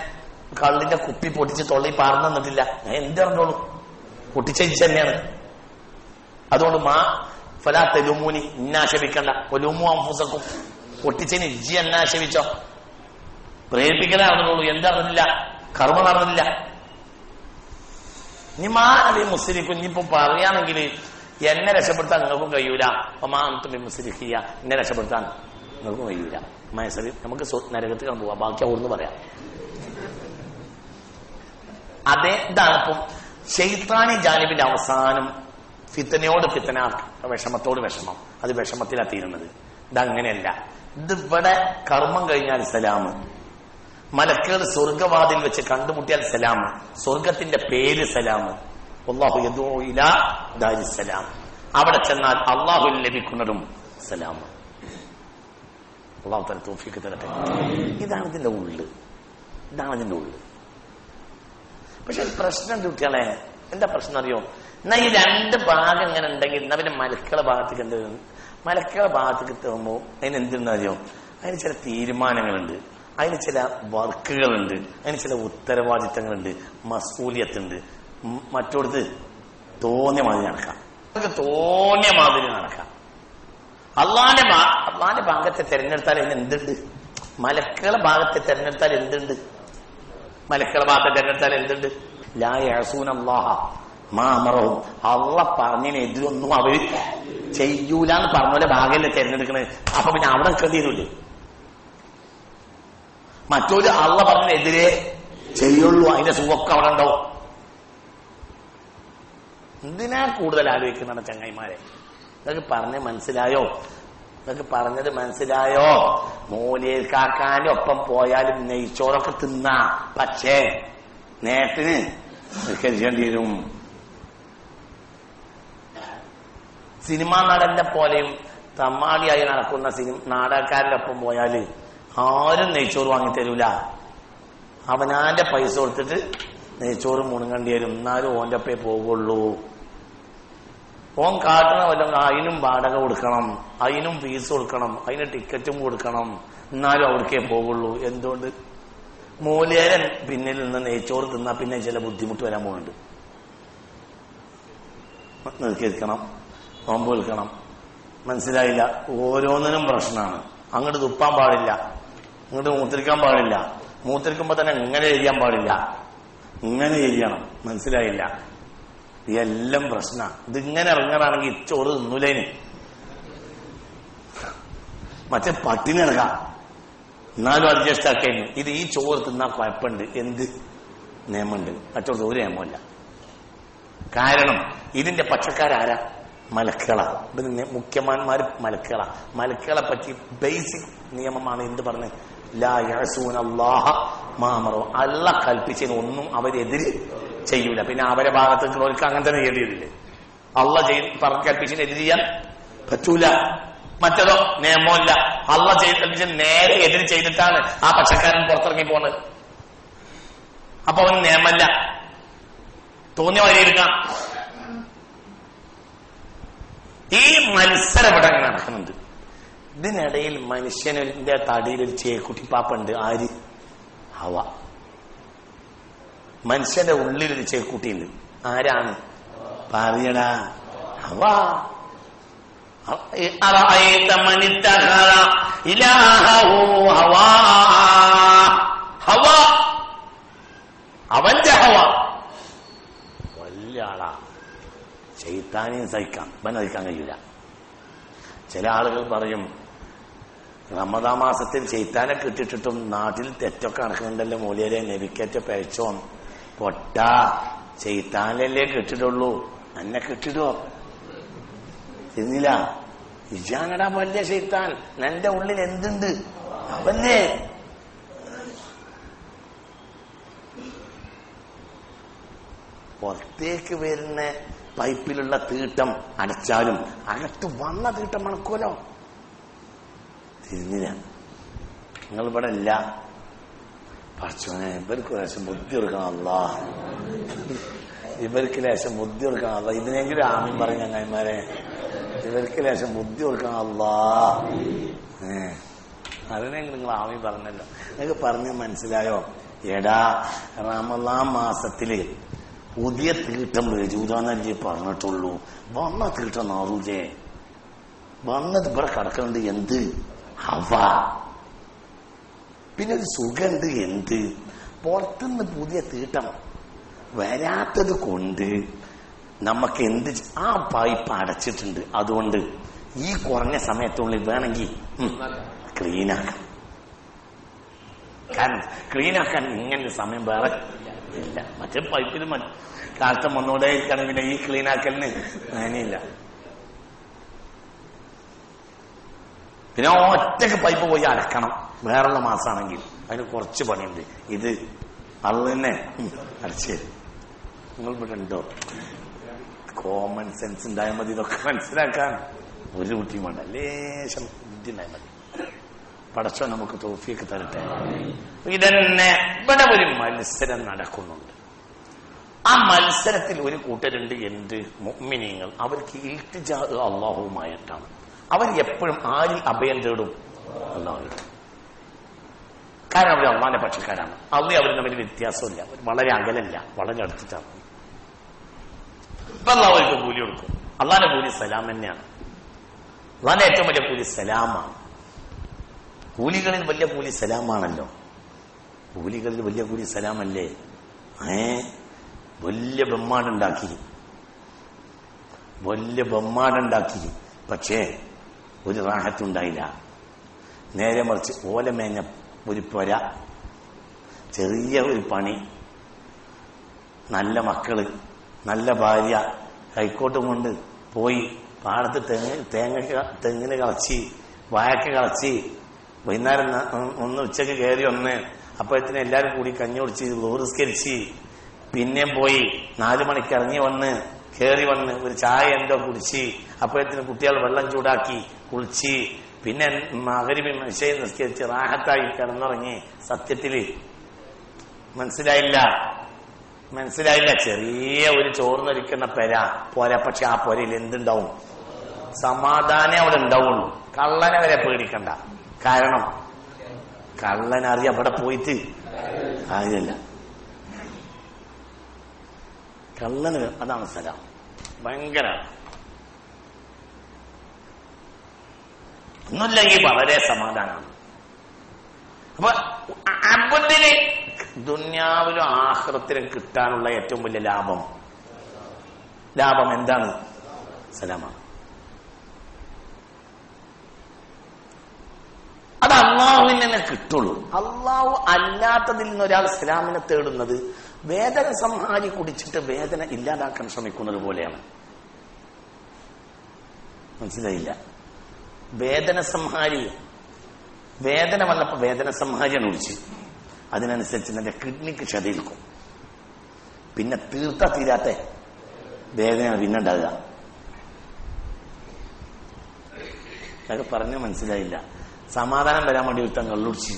കള്ളിന്റെ കുപ്പി പൊട്ടിച്ച് തൊള്ളി പാർന്നു തന്നിട്ടില്ല, ഞാൻ എന്തിറങ്ങോളൂ, പൊട്ടിച്ച ഇജ് തന്നെയാണ്. അതുകൊണ്ട് ഫലാ തെലുമൂനി, ഇന്നാശപിക്കണ്ട, ഒലുമു അംഫുസക്കും, പൊട്ടിച്ചതിന് ഇജ്ജി എന്നാശപിച്ചോ, പ്രേരിപ്പിക്കലേ നടന്നുള്ളൂ, എന്തറിഞ്ഞില്ല, കർമ്മ നടന്നില്ല. ഇനി മാനബി മുസ്ലിഖും, ഇനിയിപ്പോ പറയുകയാണെങ്കിൽ എന്നെ രക്ഷപ്പെടുത്താൻ നിങ്ങൾക്കും കഴിയൂല, ഒമാന്തും മുസ്ലിഖിയ, എന്നെ രക്ഷപ്പെടുത്താൻ നിങ്ങൾക്കും കഴിയൂല. മൈസറി നമുക്ക് നരകത്തിൽ പോവാ, ബാക്കി അവിടുന്ന് പറയാം. അതേ ഇതാണിപ്പം ശൈത്താനി ജാനിബിന്റെ അവസാനം. ഫിത്തനയോട് ഫിത്തന, വിഷമത്തോട് വിഷമം, അത് വിഷമത്തിലാണ് തീരുന്നത്. ഇതങ്ങനെയല്ല. ഇതിവിടെ കർമ്മം കഴിഞ്ഞാൽ സലാമ്, മലക്കുകൾ സ്വർഗവാതിൽ വെച്ച് കണ്ടുമുട്ടിയാൽ സലാം, സ്വർഗത്തിന്റെ പേര് സലാം. അല്ലാഹു യദൂ ഇലാ ദാരിസ്സലാം, അവിടെ ചെന്നാൽ അള്ളാഹു ലഭിക്കുന്നതും സലാം. അള്ളാഹു തആല തൗഫീഖ് തരട്ടെ. ഇതാണ് ഇതിന്റെ ഉള്ളു. പക്ഷെ പ്രശ്നം കുട്ടികളെ, എന്താ പ്രശ്നം അറിയോ? എന്നാ ഈ രണ്ട് ഭാഗം ഇങ്ങനെ ഉണ്ടെങ്കിൽ എന്നാ പിന്നെ മലക്കുകളുടെ ഭാഗത്തേക്ക് എന്ത്? മലക്കുകളുടെ ഭാഗത്തേക്ക് എത്തുമ്പോൾ അതിന് എന്തെന്നറിയോ? അതിന് ചില തീരുമാനങ്ങളുണ്ട്, അതിന് ചില വർക്കുകളുണ്ട്, അതിന് ചില ഉത്തരവാദിത്തങ്ങളുണ്ട്, മസ്ഊലിയത്തുണ്ട്. മറ്റോടത്ത് തോന്നിയ മാതിരി നടക്കാം, തോന്നിയ മാതിരി നടക്കാം. അള്ളാന്റെ ഭാഗത്തെ തെരഞ്ഞെടുത്താൽ അതിന് എന്തുണ്ട്? മലക്കുകളുടെ ഭാഗത്തെ തെരഞ്ഞെടുത്താൽ എന്തുണ്ട്? ലാ യഅസൂന അല്ലാഹ മാ അമറഹും, അള്ളാഹ് പറഞ്ഞതിനെതിരൊന്നും അവര് ചെയ്യൂലെന്ന് പറഞ്ഞ പോലെ ഭാഗമല്ലേ തെരഞ്ഞെടുക്കണത്. അപ്പൊ പിന്നെ അവിടെ നിൽക്കേണ്ടി വരില്ലേ? മറ്റൊരു അള്ളാഹ് പറഞ്ഞതിനെതിരെ ചെയ്യുള്ളൂ, അതിന്റെ സുഖമൊക്കെ അവിടെ ഉണ്ടാവും. എന്തിനാ കൂടുതൽ ആലോചിക്കുന്നതാണ് ചങ്ങായിമാരെ? ഇതൊക്കെ പറഞ്ഞ് മനസ്സിലായോ? പറഞ്ഞത് മനസ്സിലായോ? മൂലിയർ കാക്കാന്റെ ഒപ്പം പോയാലും നെയ്ച്ചോറൊക്കെ തിന്നാ, പക്ഷേ നേരത്തിന് നിഷ്കരിക്കേണ്ടി വരും. സിനിമാ നടന്റെ പോലെയും തമ്മാടിയായി നടക്കുന്ന നാടകക്കാരുടെ ഒപ്പം പോയാല് ആരും നെയ്ച്ചോറ് വാങ്ങിത്തരൂല. അവനാന്റെ പൈസ കൊടുത്തിട്ട് നെയ്ച്ചോറ് മുണുങ്ങേണ്ടി വരും, എന്നാലും ഓന്റെ ഒപ്പേ പോകുള്ളൂ. ഓൻ കാട്ടണ വല്ലതും അതിനും വാടക കൊടുക്കണം, അതിനും ഫീസ് കൊടുക്കണം, അതിന് ടിക്കറ്റും കൊടുക്കണം, എന്നാലും അവർക്കേ പോകുള്ളൂ. എന്തുകൊണ്ട്? മൂല്യരൻ പിന്നിൽ നിന്ന് നെയ്ച്ചോറ് തിന്നാ പിന്നെ ചില ബുദ്ധിമുട്ട് വരാൻ പോകുന്നുണ്ട്. നിൽക്കണം, നോമ്പ് വിൽക്കണം. മനസ്സിലായില്ല? ഓരോന്നിനും പ്രശ്നമാണ്. അങ്ങോട്ട് തുപ്പാൻ പാടില്ല, ഇങ്ങോട്ട് മൂത്രിക്കാൻ പാടില്ല, മൂത്രിക്കുമ്പോ തന്നെ ഇങ്ങനെ എരിയാൻ പാടില്ല, ഇങ്ങനെ എരിയണം. മനസ്സിലായില്ല? ഇതെല്ലാം പ്രശ്ന. ഇതിങ്ങനെ ഇറങ്ങാനാണെങ്കിൽ ചോറ് തിന്നൂലേന്, മറ്റേ പട്ടിണി ഇറങ്ങാം, എന്നാലും അഡ്ജസ്റ്റ് ആക്കേന്. ഇത് ഈ ചോറ് തിന്നാൻ കുഴപ്പമുണ്ട്. എന്ത് നിയമമുണ്ട്? മറ്റൊരു ഒരു നിയമമല്ല. കാരണം ഇതിന്റെ പക്ഷക്കാരാരാ? മലക്കുകള. ഇതിന് മുഖ്യന്മാർ മലക്കുകള. മലക്കുകളെ പറ്റി ബേസിക് നിയമമാണ് എന്ത് പറഞ്ഞത്? ലാ യഅസൂന അല്ലാഹ മാ അമറു. അല്ലാഹ് കൽപ്പിച്ചതിന് ഒന്നും അവരെതിര് ചെയ്യൂല. പിന്നെ അവരെ ഭാഗത്തേക്ക് അങ്ങനെ തന്നെ ചെയ്യേണ്ടി വരില്ലേ? അല്ലാഹ് കൽപ്പിച്ചതിന് എതിര് ചെയ്യാൻ പറ്റൂല. മറ്റേതോ നിയമമില്ല, അല്ലാഹ് കൽപ്പിച്ചത് നേരെ എതിര് ചെയ്തിട്ടാണ് ആ പക്ഷക്കാരൻ പുറത്തിറങ്ങി പോണത്. അപ്പൊ അവന് നിയമല്ല, തോന്നിയ വഴിയെടുക്കാം. ഈ മത്സരം ഇവിടെ അങ്ങനെ നടക്കുന്നുണ്ട്. ഇതിനിടയിൽ മനുഷ്യന്റെ തടിയിൽ ഒരു ചേക്കുട്ടിപ്പാപ്പുണ്ട്. ആര്? ഹവ. മനുഷ്യന്റെ ഉള്ളിലൊരു ചേക്കുട്ടിയുണ്ട്. ആരാണ്? പറയടാ, ഹവ. അവന്റെ ഹവ വലിയ ആളാ. ശൈത്താനെയും സഹിക്കാം, ഇവനെ സഹിക്കാൻ കഴിയൂല. ചില ആളുകൾ പറയും, റമദാൻ മാസത്തിൽ ശൈത്താനെ കിട്ടിട്ടിട്ടും നാട്ടിൽ തെറ്റൊക്കെ നടക്കുന്നുണ്ടല്ലോ മൂല്യരെ, നബിക്കേറ്റ പഴച്ചോൻ പൊട്ടാ, ശൈത്താനല്ലേ കിട്ടിട്ടുള്ളൂ, എന്നെ കിട്ടിടോ? തിന്നില്ല. ഇജാനടാ വലിയ ശൈത്താൻ, എന്റെ ഉള്ളിൽ എന്തുണ്ട്? അവല്ലേ. പുറത്തേക്ക് വരുന്ന പൈപ്പിലുള്ള തീട്ടം അടച്ചാലും അകത്ത് വന്ന തീട്ടം മണക്കുമല്ലോ. തിരിഞ്ഞില്ല. നിങ്ങൾ ഇവിടെ ഇല്ല. പടച്ചോനെ ഇവർക്ക് ലേശം ബുദ്ധി കൊടുക്കണമല്ല, ഇവർക്ക് ലേശം ബുദ്ധി കൊടുക്കണമല്ല. ഇതിനെങ്കിലും ആമീൻ പറയും ചങ്ങായിമാരെ. ഇവർക്ക് ലേശം ബുദ്ധി കൊടുക്കണമല്ല. അതിനെങ്കിലും നിങ്ങൾ ആമീൻ പറഞ്ഞല്ലോ. നിങ്ങൾക്ക് പറഞ്ഞ് മനസ്സിലായോ? എടാ, റമദാൻ മാസത്തില് പുതിയ തീട്ടം വരൂതാന്നല്ലേ പറഞ്ഞിട്ടുള്ളൂ. വന്ന തീട്ടം നാറൂലേ? വന്നത് ഇവിടെ കിടക്കുന്നുണ്ട്. എന്ത്? ഹവ. പിന്നെ ഒരു സുഖമുണ്ട്. എന്ത്? പുറത്തുനിന്ന് പുതിയ തീട്ടം വരാത്തത് കൊണ്ട് നമുക്ക് എന്ത്? ആ പൈപ്പ് അടച്ചിട്ടുണ്ട്. അതുകൊണ്ട് ഈ കുറഞ്ഞ സമയത്തുള്ളിൽ വേണമെങ്കിൽ ക്ലീനാക്കാം. കാരണം ക്ലീനാക്കാൻ ഇങ്ങനെ സമയം വേറെ ഇല്ല. മറ്റേ പൈപ്പിൽ കാലത്ത് ഒന്നുകൂടെ ഇരിക്കണം. പിന്നെ ഈ ക്ലീനാക്കലിന് അങ്ങനെയില്ല. പിന്നെ ഒറ്റക്ക് പൈപ്പ് പോയി അടക്കണം. വേറുള്ള മാസമാണെങ്കിൽ അതിന് കുറച്ച് പണിയുണ്ട്. ഇത് അത് തന്നെ അടച്ചു തരും. നിങ്ങൾ ഇവിടെ ഉണ്ടോ? കോമൺ സെൻസ് ഉണ്ടായാൽ മതി. ഇതൊക്കെ മനസ്സിലാക്കാൻ ഒരു കുട്ടിയും വേണ്ട, ലേശം ബുദ്ധി ഉണ്ടായാൽ മതി. പടച്ചോ നമുക്ക് തൗഫീഖ് തരട്ടെ. ഇതന്നെ ഇവിടെ ഒരു മത്സരം നടക്കുന്നുണ്ട്. ആ മത്സരത്തിൽ ഒരു കൂട്ടരുണ്ട്. എന്ത്? മുഅ്മിനീങ്ങൾ. അവർക്ക് ഇൽത്തിജാ അല്ലാഹുവുമായിട്ടാണ്. അവർ എപ്പോഴും ആരിൽ അഭയം തേടും? അല്ലാഹുവിൽ. കാരണം അവർ അള്ളാന്റെ പക്ഷക്കാരാണ്. അവർ തമ്മിൽ വ്യത്യാസമില്ല, വളരെ അകലല്ല, വളരെ അടുത്തിട്ടാണ്. ഇപ്പൊ അള്ളാഹു അവർക്ക് കൂലി കൊടുക്കും. അള്ളാന്റെ കൂലി സലാം തന്നെയാണ്. അള്ളാന്റെ ഏറ്റവും വലിയ കൂലി സലാമാണ്. കൂലികളിൽ വലിയ കൂലി സലാമാണല്ലോ. കൂലികളിൽ വലിയ കൂലി സലാമല്ലേ? വലിയ ബ്രഹ്മാണ്ടുണ്ടാക്കി, വലിയ ബ്രഹ്മാണ്ടുണ്ടാക്കി. പക്ഷേ ഒരു റാഹത്തുണ്ടായില്ല. നേരെ മറിച്ച് ഓലമേഞ്ഞ ഒരു പൊര, ചെറിയ ഒരു പണി, നല്ല മക്കള്, നല്ല ഭാര്യ, കൈക്കോട്ടും കൊണ്ട് പോയി പാടത്ത് തെങ്ങിന് കളച്ചി, വായക്ക് കളച്ചി, വൈകുന്നേരം ഒന്ന് ഉച്ചക്ക് കയറി ഒന്ന്, അപ്പോഴത്തേന് എല്ലാരും കൂടി കഞ്ഞി കുടിച്ച് ദൂരസ്കരിച്ച്, പിന്നെയും പോയി 4 മണിക്ക് ഇറങ്ങി വന്ന് കയറി വന്ന് ഒരു ചായ എന്തോ കുടിച്ച്, അപ്പോഴത്തേന് കുട്ടികൾ വെള്ളം ചൂടാക്കി കുളിച്ച്, പിന്നെ മഗ്‌രിബ് ഇശാ നിസ്കരിച്ച് റാഹത്തായി കിടന്നുറങ്ങി. സത്യത്തില് മനസ്സിലായില്ല. ചെറിയ ഒരു ചോർന്നൊരിക്കുന്ന പോരാ. പക്ഷെ ആ പൊരയിൽ എന്തുണ്ടാവും? സമാധാനം അവിടെ ഉണ്ടാവുള്ളൂ. കള്ളനെ വരെ പേടിക്കണ്ട. കാരണം കള്ളനറിയാം അവിടെ പോയിട്ട് കാര്യമില്ല. കള്ളന് അതാണ് സലാം. ഭയങ്കരാണ്. ഒന്നുമില്ലെങ്കിൽ വളരെ സമാധാനമാണ്. അപ്പൊ അബുദിന് ദുന്യാവിലും ആഖിറത്തിലും കിട്ടാനുള്ള ഏറ്റവും വലിയ ലാഭം എന്താണ്? സലാമാണ്. അത് അള്ളാഹുവിന് തന്നെ കിട്ടുള്ളൂ. അള്ളാഹു അല്ലാത്തതിൽ നിന്ന് ഒരാൾ ഇസ്ലാമിനെ തേടുന്നത് വേദന സംഹാരി കുടിച്ചിട്ട് വേദന ഇല്ലാതാക്കാൻ ശ്രമിക്കുന്നത് പോലെയാണ്. മനസ്സിലായില്ല? വേദന സംഹാരി, വേദന വന്നപ്പോ വേദന സംഹാരിയാണ് കുടിച്ച്, അതിനനുസരിച്ച് എന്റെ കിഡ്നിക്ക് ക്ഷതേൽക്കും. പിന്നെ തീരാത്ത വേദനയാണ് പിന്നെ ഉണ്ടാകുക. അതൊക്കെ പറഞ്ഞ മനസ്സിലായില്ല. സമാധാനം വരാൻ വേണ്ടി ഒരുത്തൻ കള്ളുടിച്ച്,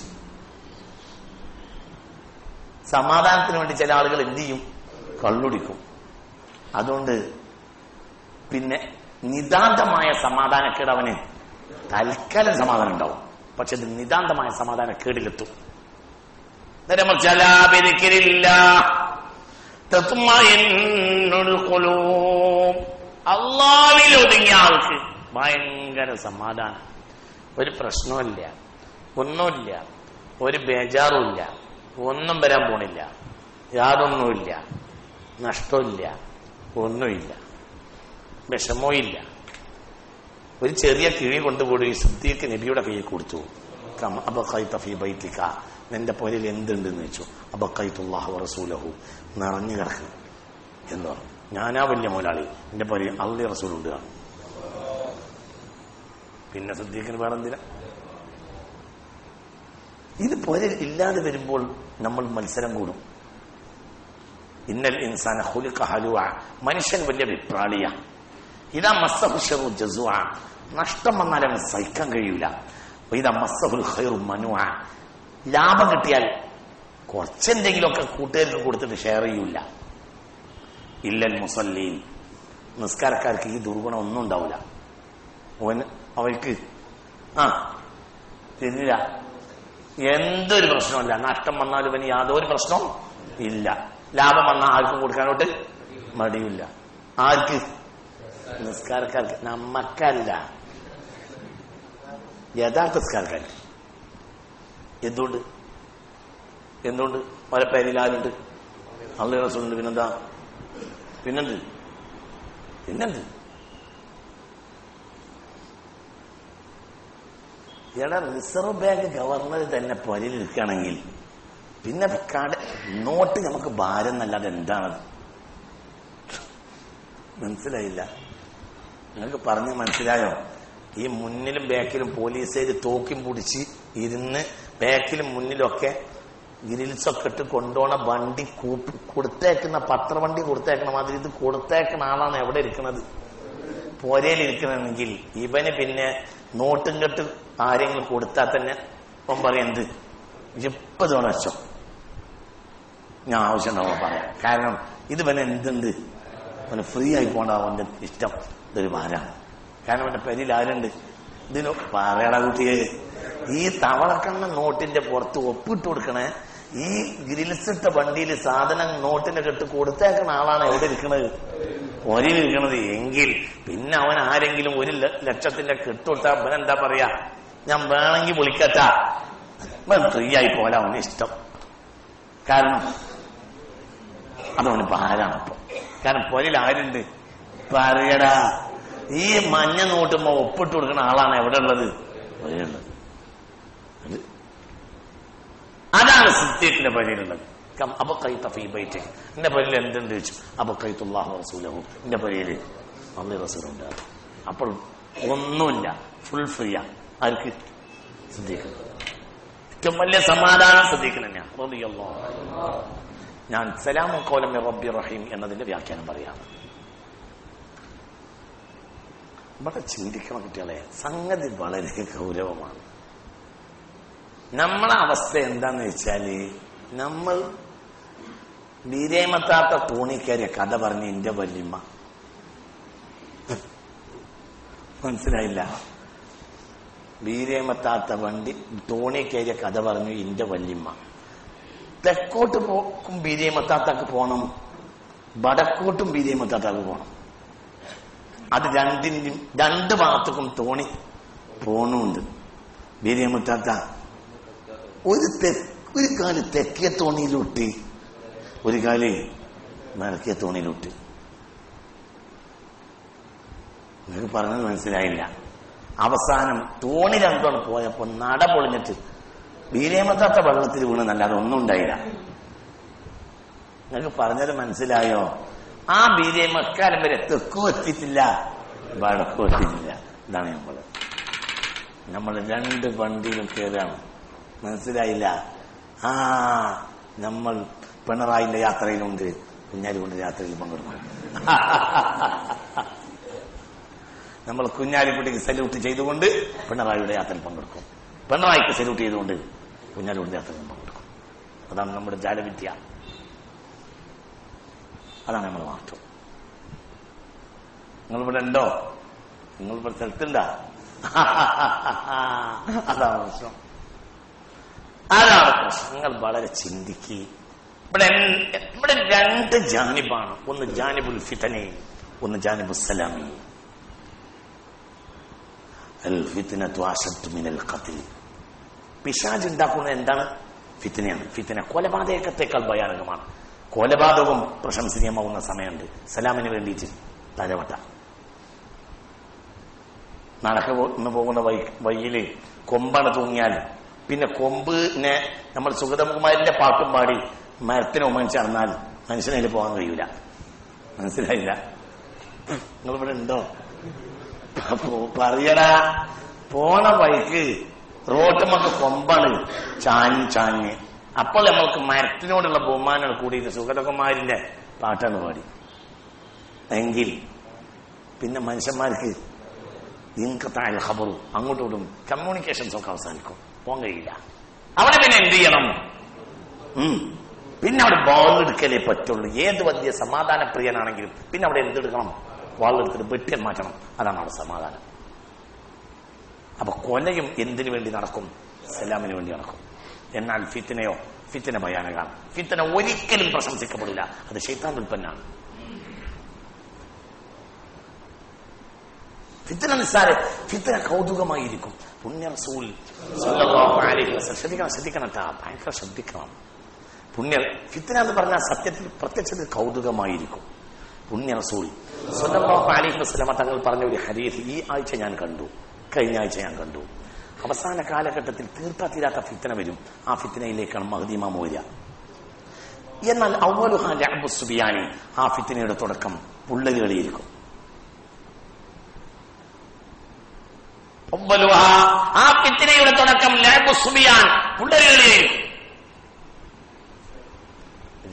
സമാധാനത്തിന് വേണ്ടി ചില ആളുകൾ എന്ത് ചെയ്യും? കള്ളുടിക്കും. അതുകൊണ്ട് പിന്നെ നിതാന്തമായ സമാധാനക്കേട് അവന് തൽക്കാലം സമാധാനം ഉണ്ടാവും, പക്ഷെ ഇത് നിതാന്തമായ സമാധാനക്കേടിലെത്തും. അല്ലാഹുവിൽ ഒതുങ്ങിയ ആൾക്ക് ഭയങ്കര സമാധാനം. ഒരു പ്രശ്നമില്ല, ഒന്നുമില്ല, ഒരു ബേജാറുമില്ല, ഒന്നും വരാൻ പോണില്ല, യാതൊന്നുമില്ല, നഷ്ടമില്ല, ഒന്നുമില്ല, വിഷമവും ഇല്ല. ഒരു ചെറിയ കിഴി കൊണ്ടുപോയി സിദ്ദീഖ് നബിയുടെ കയ്യിൽ കൊടുത്തു. നിന്റെ പോരിൽ എന്തുണ്ടെന്ന് വെച്ചു. അബഖൈതുല്ലാഹു റസൂലഹു, നിറഞ്ഞു കിടക്കണം എന്ന് പറഞ്ഞു. ഞാനാ വലിയ മുതലാളി, എന്റെ പോരിൽ അള്ളി റസൂലുണ്ട്. പിന്നെ സിദ്ദീഖിന് വേറെന്തിനാ? ഇത് പോരിൽ ഇല്ലാതെ വരുമ്പോൾ നമ്മൾ മത്സരം കൂടും. ഇന്നൽ ഇൻസാന ഖുലിഖ ഹലുഅ, മനുഷ്യൻ വലിയ വിപ്രാളിയ. ഇതാ മസ്സഹു ശർറു ജസുഅ, നഷ്ടം വന്നാൽ അവന് സഹിക്കാൻ കഴിയൂല. ഇതാ മസ്സഹുൽ ഖൈറു മനുഅ, ലാഭം കിട്ടിയാൽ കുറച്ചെന്തെങ്കിലുമൊക്കെ കൂട്ടുകാർക്ക് കൊടുത്തിട്ട് ഷെയർ ചെയ്യൂല. ഇല്ലൽ മുസല്ലീൻ, നിസ്കാരക്കാർക്ക് ഈ ദുർഗുണം ഒന്നും ഉണ്ടാവില്ല. അവർക്ക് തിരില്ല, എന്തൊരു പ്രശ്നമില്ല. നഷ്ടം വന്നാലും ഇവന് യാതൊരു പ്രശ്നവും ഇല്ല. ലാഭം വന്നാൽ ആർക്കും കൊടുക്കാനോട്ട് മടിയില്ല. ആർക്ക്? നിസ്കാരക്കാർക്ക്. നമ്മക്കല്ല, യഥാർത്ഥ നിസ്കാരക്കാർക്ക്. എന്തുകൊണ്ട് പല പേരിലാരുണ്ട്? അള്ളാഹു റസൂലുണ്ട്. പിന്നെന്ത് എടാ, റിസർവ് ബാങ്ക് ഗവർണർ തന്നെ പൊരയിൽ നിൽക്കുകയാണെങ്കിൽ പിന്നെ നോട്ട് നമുക്ക് ഭാരം എന്നല്ലാതെ എന്താണത്? മനസ്സിലായില്ല? നിങ്ങൾക്ക് പറഞ്ഞ് മനസ്സിലായോ? ഈ മുന്നിലും ബാക്കിലും പോലീസുകാർ തോക്കും പിടിച്ച് ഇരുന്ന് ബാക്കിലും മുന്നിലൊക്കെ ഗ്രിൽസൊക്കെ ഇട്ട് കൊണ്ടുപോണ വണ്ടി കൊടുത്തേക്കുന്ന പത്രവണ്ടി കൊടുത്തേക്കണ മാതിരി ഇത് കൊടുത്തേക്കണ ആളാണ് എവിടെ ഇരിക്കുന്നത്? പോരയിലിരിക്കണമെങ്കിൽ ഇവന് പിന്നെ നോട്ടും കെട്ട് ആരെങ്കിലും കൊടുത്താൽ തന്നെ അവൻ പറയാം, എന്ത് ഇപ്പൊ തോന്നച്ചോ, ഞാൻ ആവശ്യം ഉണ്ടാവും പറയാം. കാരണം ഇത് പിന്നെ എന്തുണ്ട്, അവന് ഫ്രീ ആയി പോകണ്ട, അവന്റെ ഇഷ്ടം. ഇതൊരു ഭാരമാണ്. കാരണം അവന്റെ പെരിയിൽ ആരുണ്ട്? ഇതിന് പറയടാ കുട്ടിയെ, ഈ തവളക്കണ്ണ നോട്ടിന്റെ പുറത്ത് ഒപ്പിട്ട് കൊടുക്കണേ, ഈ ഗ്രിൽസിട്ട വണ്ടിയിൽ സാധനം നോട്ടിനെ കെട്ട് കൊടുത്തേക്കണ ആളാണ് എവിടെ ഇരിക്കണത്? ഒരിലിരിക്കണത്. എങ്കിൽ പിന്നെ അവൻ ആരെങ്കിലും 1 ലക്ഷത്തിന്റെ കെട്ടുകൊടുത്താ അവൻ എന്താ പറയാ? ഞാൻ വേണമെങ്കിൽ വിളിക്കട്ടാ, ഫ്രീ ആയി പോലെ അവന് ഇഷ്ടം. കാരണം അതവന് ഭാരാണ്. അപ്പൊ കാരണം പൊരിൽ ആരുണ്ട്? പറയടാ, ഈ മഞ്ഞ നോട്ടുമ്പോ ഒപ്പിട്ട് കൊടുക്കുന്ന ആളാണ് എവിടെ ഉള്ളത്? പൊരിയുള്ളത്. അതാണ് സിദ്ദീഖിന്റെ പൊരിയിലുള്ളത്. എന്റെ പൊരിയിൽ എന്തുണ്ട് ചോദിച്ചു. അബഖൈതുല്ലാഹു റസൂലഹു, എന്റെ പൊരിയിൽ അള്ളാഹു റസൂലുണ്ട്. അപ്പോൾ ഒന്നുമില്ല, ഫുൾ ഫ്രീയാ. ആർക്ക്? സിദ്ദീഖ്. ഏറ്റവും വലിയ സമാധാനം സിദ്ദീഖിന് തന്നെയാണ്. റളിയല്ലാഹു അൻഹു. ഞാൻ സലാമു ഖൗലൻ മിർ റബ്ബിർ റഹീം എന്നതിന്റെ വ്യാഖ്യാനം പറയാണ്. ഇവിടെ ചിന്തിക്കണം കുട്ടികളെ, സംഗതി വളരെ ഗൗരവമാണ്. നമ്മളെ അവസ്ഥ എന്താന്ന് വെച്ചാല്, നമ്മൾ വീരേമത്താത്ത തോണിക്കയറിയ കഥ പറഞ്ഞ് എന്റെ വല്യമ്മ, മനസ്സിലായില്ല? വീരേമത്താത്ത വണ്ടി തോണി കയറിയ കഥ പറഞ്ഞു എന്റെ വല്യമ്മ. തെക്കോട്ട് പോക്കും വീരേമത്താത്താക്ക് പോണം, വടക്കോട്ടും വീരേമത്താത്താക്ക് പോണം. അത് രണ്ട് ഭാഗത്തേക്കും തോണി പോണുണ്ട്. ബീരിയമുത്താത്ത ഒരു കാല് തെക്കേ തോണിയിലൂട്ടി, ഒരു കാല് വടക്കേ തോണിയിലൂട്ടി. നിങ്ങൾക്ക് പറഞ്ഞത് മനസ്സിലായില്ല. അവസാനം തോണി രണ്ടോണം പോയപ്പോ നട പൊളിഞ്ഞിട്ട് ബീരിയമുത്താത്ത വെള്ളത്തിൽ വീണെന്നല്ലാതെ ഒന്നും ഉണ്ടായില്ല. നിങ്ങൾക്ക് പറഞ്ഞത് മനസ്സിലായോ? ആ ബീരിയം അക്കാലം വരെ തെക്കും എത്തിയിട്ടില്ല, വടക്കും എത്തിയിട്ടില്ല. ഇതാണ് നമ്മൾ രണ്ട് വണ്ടിയിലും കയറാണ്. മനസ്സിലായില്ല? നമ്മൾ പിണറായിന്റെ യാത്രയിലുണ്ട്, കുഞ്ഞാലിക്കുണ്ട് യാത്രയിൽ പങ്കെടുക്കും. നമ്മൾ കുഞ്ഞാലിക്കുട്ടിക്ക് സല്യൂട്ട് ചെയ്തുകൊണ്ട് പിണറായിയുടെ യാത്രയിൽ പങ്കെടുക്കും, പിണറായിക്ക് സല്യൂട്ട് ചെയ്തുകൊണ്ട് കുഞ്ഞാലിക്കുട്ടിന്റെ യാത്രയിൽ പങ്കെടുക്കും. അതാണ് നമ്മുടെ ജാലവിദ്യ, അതാണ് നമ്മൾ മാറ്റം. നിങ്ങളിവിടെ ഉണ്ടോ? നിങ്ങളിവിടെ സ്ഥലത്തില്ല. അതാണ് പ്രശ്നം, അതാണ് പ്രശ്നം. നിങ്ങൾ വളരെ ചിന്തിക്കുക. ഇവിടെ രണ്ട് ജാനിബാണ്. ഒന്ന് ജാനിബുൽ ഫിതനി, ഒന്ന് ജാനിബുൽ സലാമി. അൽ ഫിത്നതു അശദ്ദു മിനൽ ഖത്ൽ. പിശാച് ഉണ്ടാക്കുന്നത് എന്താണ്? ഫിത്നയാണ്. ഫിത്ന കൊലപാതകത്തെക്കാൾ ഭയാനകമാണ്. കൊലപാതകവും പ്രശംസനീയമാവുന്ന സമയമുണ്ട്. സലാമിന് വേണ്ടിയിട്ട് തലവട്ട നടന്നു പോകുന്ന വഴിയില് കൊമ്പാണ് തൂങ്ങിയാൽ പിന്നെ കൊമ്പിനെ നമ്മൾ സുഗതകുമാരിന്റെ പാട്ടും പാടി മരത്തിന് ഉമ്മനിച്ച് നടന്നാൽ മനുഷ്യനതിൽ പോകാൻ കഴിയൂല. മനസ്സിലായില്ല? നിങ്ങളിവിടെ ഉണ്ടോ? പറയടാ. പോണ വഴിക്ക് റോട്ടുമൊക്കെ കൊമ്പാണ് ചാഞ്ഞ് അപ്പോൾ നമ്മൾക്ക് മരത്തിനോടുള്ള ബഹുമാനം കൂടിയിട്ട് സുഗതകുമാരിന്റെ പാട്ടാണ് പാടി എങ്കിൽ പിന്നെ മനുഷ്യന്മാർക്ക് ഇൻകത്തായ ഖബറും അങ്ങോട്ടും ഇങ്ങോട്ടും കമ്മ്യൂണിക്കേഷൻസ് ഒക്കെ അവസാനിക്കും, പോകാൻ കഴിയില്ല. അവിടെ പിന്നെ എന്ത് ചെയ്യണം? പിന്നെ അവിടെ വാളെടുക്കലേ പറ്റുള്ളൂ. ഏത് വലിയ സമാധാനപ്രിയനാണെങ്കിലും പിന്നെ അവിടെ എന്തെടുക്കണം? വാളെടുത്തിട്ട് വെട്ടിയാൽ മാറ്റണം. അതാണ് അവിടെ സമാധാനം. അപ്പൊ കൊലയും എന്തിനു വേണ്ടി നടക്കും? സലാമിന് വേണ്ടി നടക്കും. എന്നാൽ ഫിത്നയോ? ഫിത്ന ഭയാനകാണ്. ഫിത്ന ഒരിക്കലും പ്രശംസിക്കപ്പെടില്ല. അത് ശൈത്താന്റെ ഉൽപ്പന്നാണ്. ഫിത്ന നിസ്സാര, ഫിത്ന കൗതുകമായിരിക്കും. പുണ്യ റസൂൽ സല്ലല്ലാഹു അലൈഹി വസല്ലം ശ്രദ്ധിക്കണം, ഭയങ്കര ശ്രദ്ധിക്കണം. ഫിത്ന എന്ന് പറഞ്ഞാൽ സത്യത്തിൽ പ്രത്യക്ഷത്തിൽ കൗതുകമായിരിക്കും. പുണ്യ റസൂൽ സല്ലല്ലാഹു അലൈഹി വസല്ലം തങ്ങൾ പറഞ്ഞ ഒരു ഹദീസ് ഈ ആഴ്ച ഞാൻ കണ്ടു, കഴിഞ്ഞ ആഴ്ച ഞാൻ കണ്ടു. അവസാന കാലഘട്ടത്തിൽ തീർത്താ ഫിത്ന വരും. ആ ഫിത്നയിലേക്കാണ് മഹ്ദി ഇമാം വരിക. എന്നാൽ അവ്വലുഹാ ലഅബു സുബിയാനി, ആ ഫിത്നയുടെ തുടക്കം പുള്ളലുകളിയിരിക്കും. ആ ഫിത്നയുടെ തുടക്കം ലഅബു സുബിയാൻ, പുള്ളലുകളിയിരിക്കും.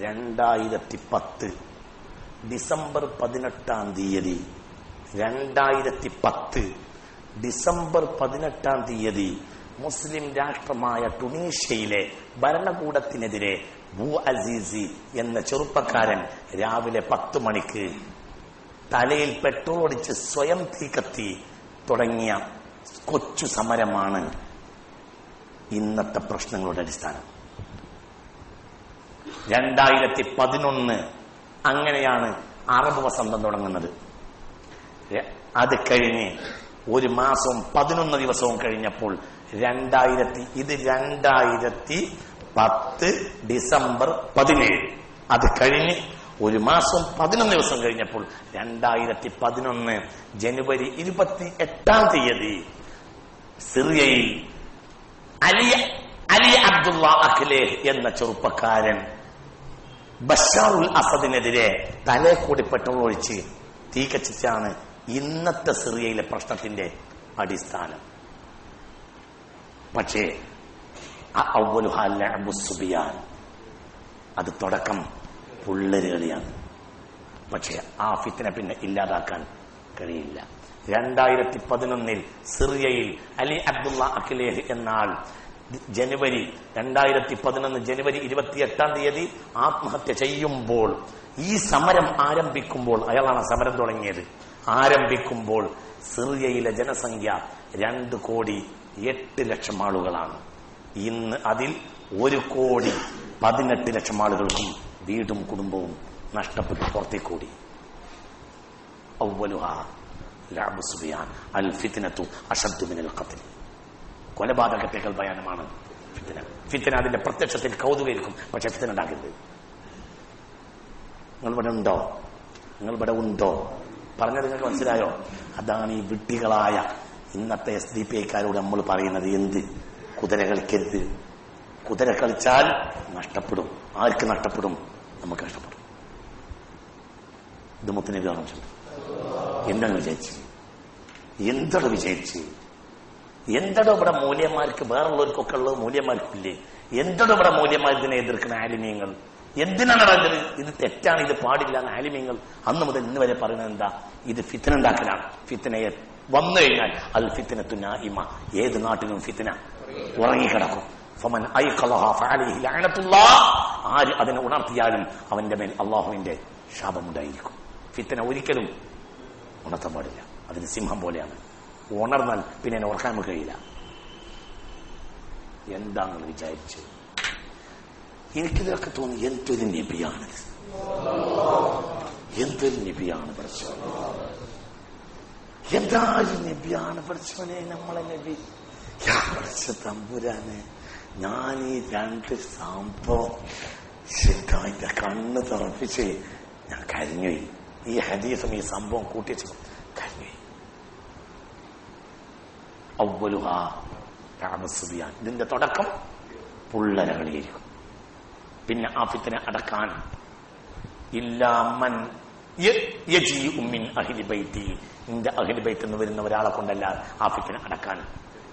2010 ഡിസംബർ 18 2010 ഡിസംബർ 18 മുസ്ലിം രാഷ്ട്രമായ ടുണീഷ്യയിലെ ഭരണകൂടത്തിനെതിരെ ബൂ അസീസി എന്ന ചെറുപ്പക്കാരൻ രാവിലെ 10 മണിക്ക് തലയിൽ പെട്രോൾ ഒടിച്ച് സ്വയം തീ കത്തി തുടങ്ങിയ കൊച്ചു സമരമാണ് ഇന്നത്തെ പ്രശ്നങ്ങളുടെ അടിസ്ഥാനം. 2011 അങ്ങനെയാണ് അറബ് വസന്തം തുടങ്ങുന്നത്. അത് കഴിഞ്ഞ് ഒരു മാസവും 11 ദിവസവും കഴിഞ്ഞപ്പോൾ 2010 ഡിസംബർ 17 അത് കഴിഞ്ഞ് ഒരു മാസം 11 ദിവസം കഴിഞ്ഞപ്പോൾ 2011 ജനുവരി 28 സിറിയയിൽ അലി അബ്ദുള്ള അഖ്ലേഹ് എന്ന ചെറുപ്പക്കാരൻ ബഷാറുൽ അസദിനെതിരെ തലേ കൂടി പെട്രോൾ ഒഴിച്ച് തീ കത്തിച്ചാണ് ഇന്നത്തെ സിറിയയിലെ പ്രശ്നത്തിന്റെ അടിസ്ഥാനം. പക്ഷേ അത് തുടക്കം പുള്ളരുകളിയാണ്. പക്ഷേ ആ ഫിത്ന പിന്നെ ഇല്ലാതാക്കാൻ കഴിയില്ല. 2011 സിറിയയിൽ അലി അബ്ദുള്ള അഖ്ലേഹ് എന്നാൾ ജനുവരി 2011 ജനുവരി 28 ആത്മഹത്യ ചെയ്യുമ്പോൾ, ഈ സമരം ആരംഭിക്കുമ്പോൾ, അയാളാണ് സമരം തുടങ്ങിയത്, ആരംഭിക്കുമ്പോൾ സിറിയയിലെ ജനസംഖ്യ 2,08,00,000 ആളുകളാണ്. ഇന്ന് അതിൽ 1,18,00,000 ആളുകൾക്കും വീടും കുടുംബവും നഷ്ടപ്പെട്ടു പുറത്തേക്കൂടി. ലഅബു സുബിയാൻ അൽ ഫിത്നതു അശദ്ദു മിനൽ ഖത്ൽ. കൊലപാതകത്തേക്കാൾ ഭയാനകമാണ് ഫിത്ന. ഫിത്ന അതിന്റെ പ്രത്യക്ഷത്തിൽ കൗതുകയിരിക്കും, പക്ഷെ ഫിത്ന ഉണ്ടാക്കരുത്. നിങ്ങൾ ഇവിടെ ഉണ്ടോ? നിങ്ങൾ ഇവിടെ ഉണ്ടോ? പറഞ്ഞത് നിങ്ങൾക്ക് മനസ്സിലായോ? അതാണ് ഈ വിഡ്ഢികളായ ഇന്നത്തെ SDPIക്കാരോട് നമ്മൾ പറയുന്നത്. എന്ത്? കുതിര കളിക്കരുത്. കുതിര കളിച്ചാൽ നഷ്ടപ്പെടും. ആർക്ക് നഷ്ടപ്പെടും? നമുക്ക് നഷ്ടപ്പെടും. ഇത് മുത്തനബി കാണിച്ചു. എന്താണ് വിജയിച്ച്? എന്താണ് വിജയിച്ച്? എന്തടോ ഇവിടെ മൂല്യന്മാർക്ക്, വേറുള്ളവർക്കൊക്കെ ഉള്ളത് മൂല്യന്മാർക്കില്ലേ? എന്തടോ ഇവിടെ മൂല്യന്മാർ ഇതിനെ എതിർക്കുന്ന ആലിമീങ്ങൾ? എന്തിനാണ് പറഞ്ഞത്? ഇത് തെറ്റാണ്, ഇത് പാടില്ല എന്ന് ആലിമീങ്ങൾ അന്ന് മുതൽ ഇന്ന് വരെ പറയുന്നത് എന്താ? ഇത് ഫിത്ന ഉണ്ടാക്കലാണ്. ഫിത്നയെ വന്നു കഴിഞ്ഞാൽ അൽ ഫിത്നത്തു നായിമ, ഏത് നാട്ടിലും ഫിത്ന ഉറങ്ങിക്കിടക്കും. ഫമൻ ഐഖളഹ ഫഅലൈഹി ലഅനത്തുല്ലാഹ്, ആര് അതിനെ ഉണർത്തിയാലും അവന്റെ മേൽ അള്ളാഹുവിന്റെ ശാപമുണ്ടായിരിക്കും. ഫിത്ന ഒരിക്കലും ഉണർത്താൻ പാടില്ല. അതിന് സിംഹം പോലെയാണ്. ഉണർന്നാൽ പിന്നെ ഉറക്കാൻ നമുക്ക് കഴിയില്ല. എന്താണെന്ന് വിചാരിച്ചു? എനിക്കിതൊക്കെ തോന്നി, എന്തൊരു നബിയാണിത്, എന്തൊരു നബിയാണ് പഠിച്ചോനെ, എന്തായാലും നബിയാണ് പഠിച്ചോനെ, നമ്മളെ നബി. പഠിച്ച തമ്പുരാനെ, ഞാൻ ഈ 2 സംഭവം ശരിക്കും കണ്ണ് തുറപ്പിച്ച് ഞാൻ കരഞ്ഞുപോയി. ഈ ഹദീസും ഈ സംഭവം കൂട്ടിച്ചു കരഞ്ഞുപോയി. അവ്വലുഹാ ലഅബു സുബിയാൻ, ഇതിന്റെ തുടക്കം പുള്ളരകളിയിരിക്കും. പിന്നെ ആ ഫിത്ന അടക്കാൻ ഇല്ലാമൻ യജീഉ മിൻ അഹ്ലി ബൈതി, നിന്റെ അഹ്ലി ബൈത്തിൽ നിന്ന് വരുന്ന ഒരാളെ കൊണ്ടല്ല ആ ഫിത്ന അടക്കാൻ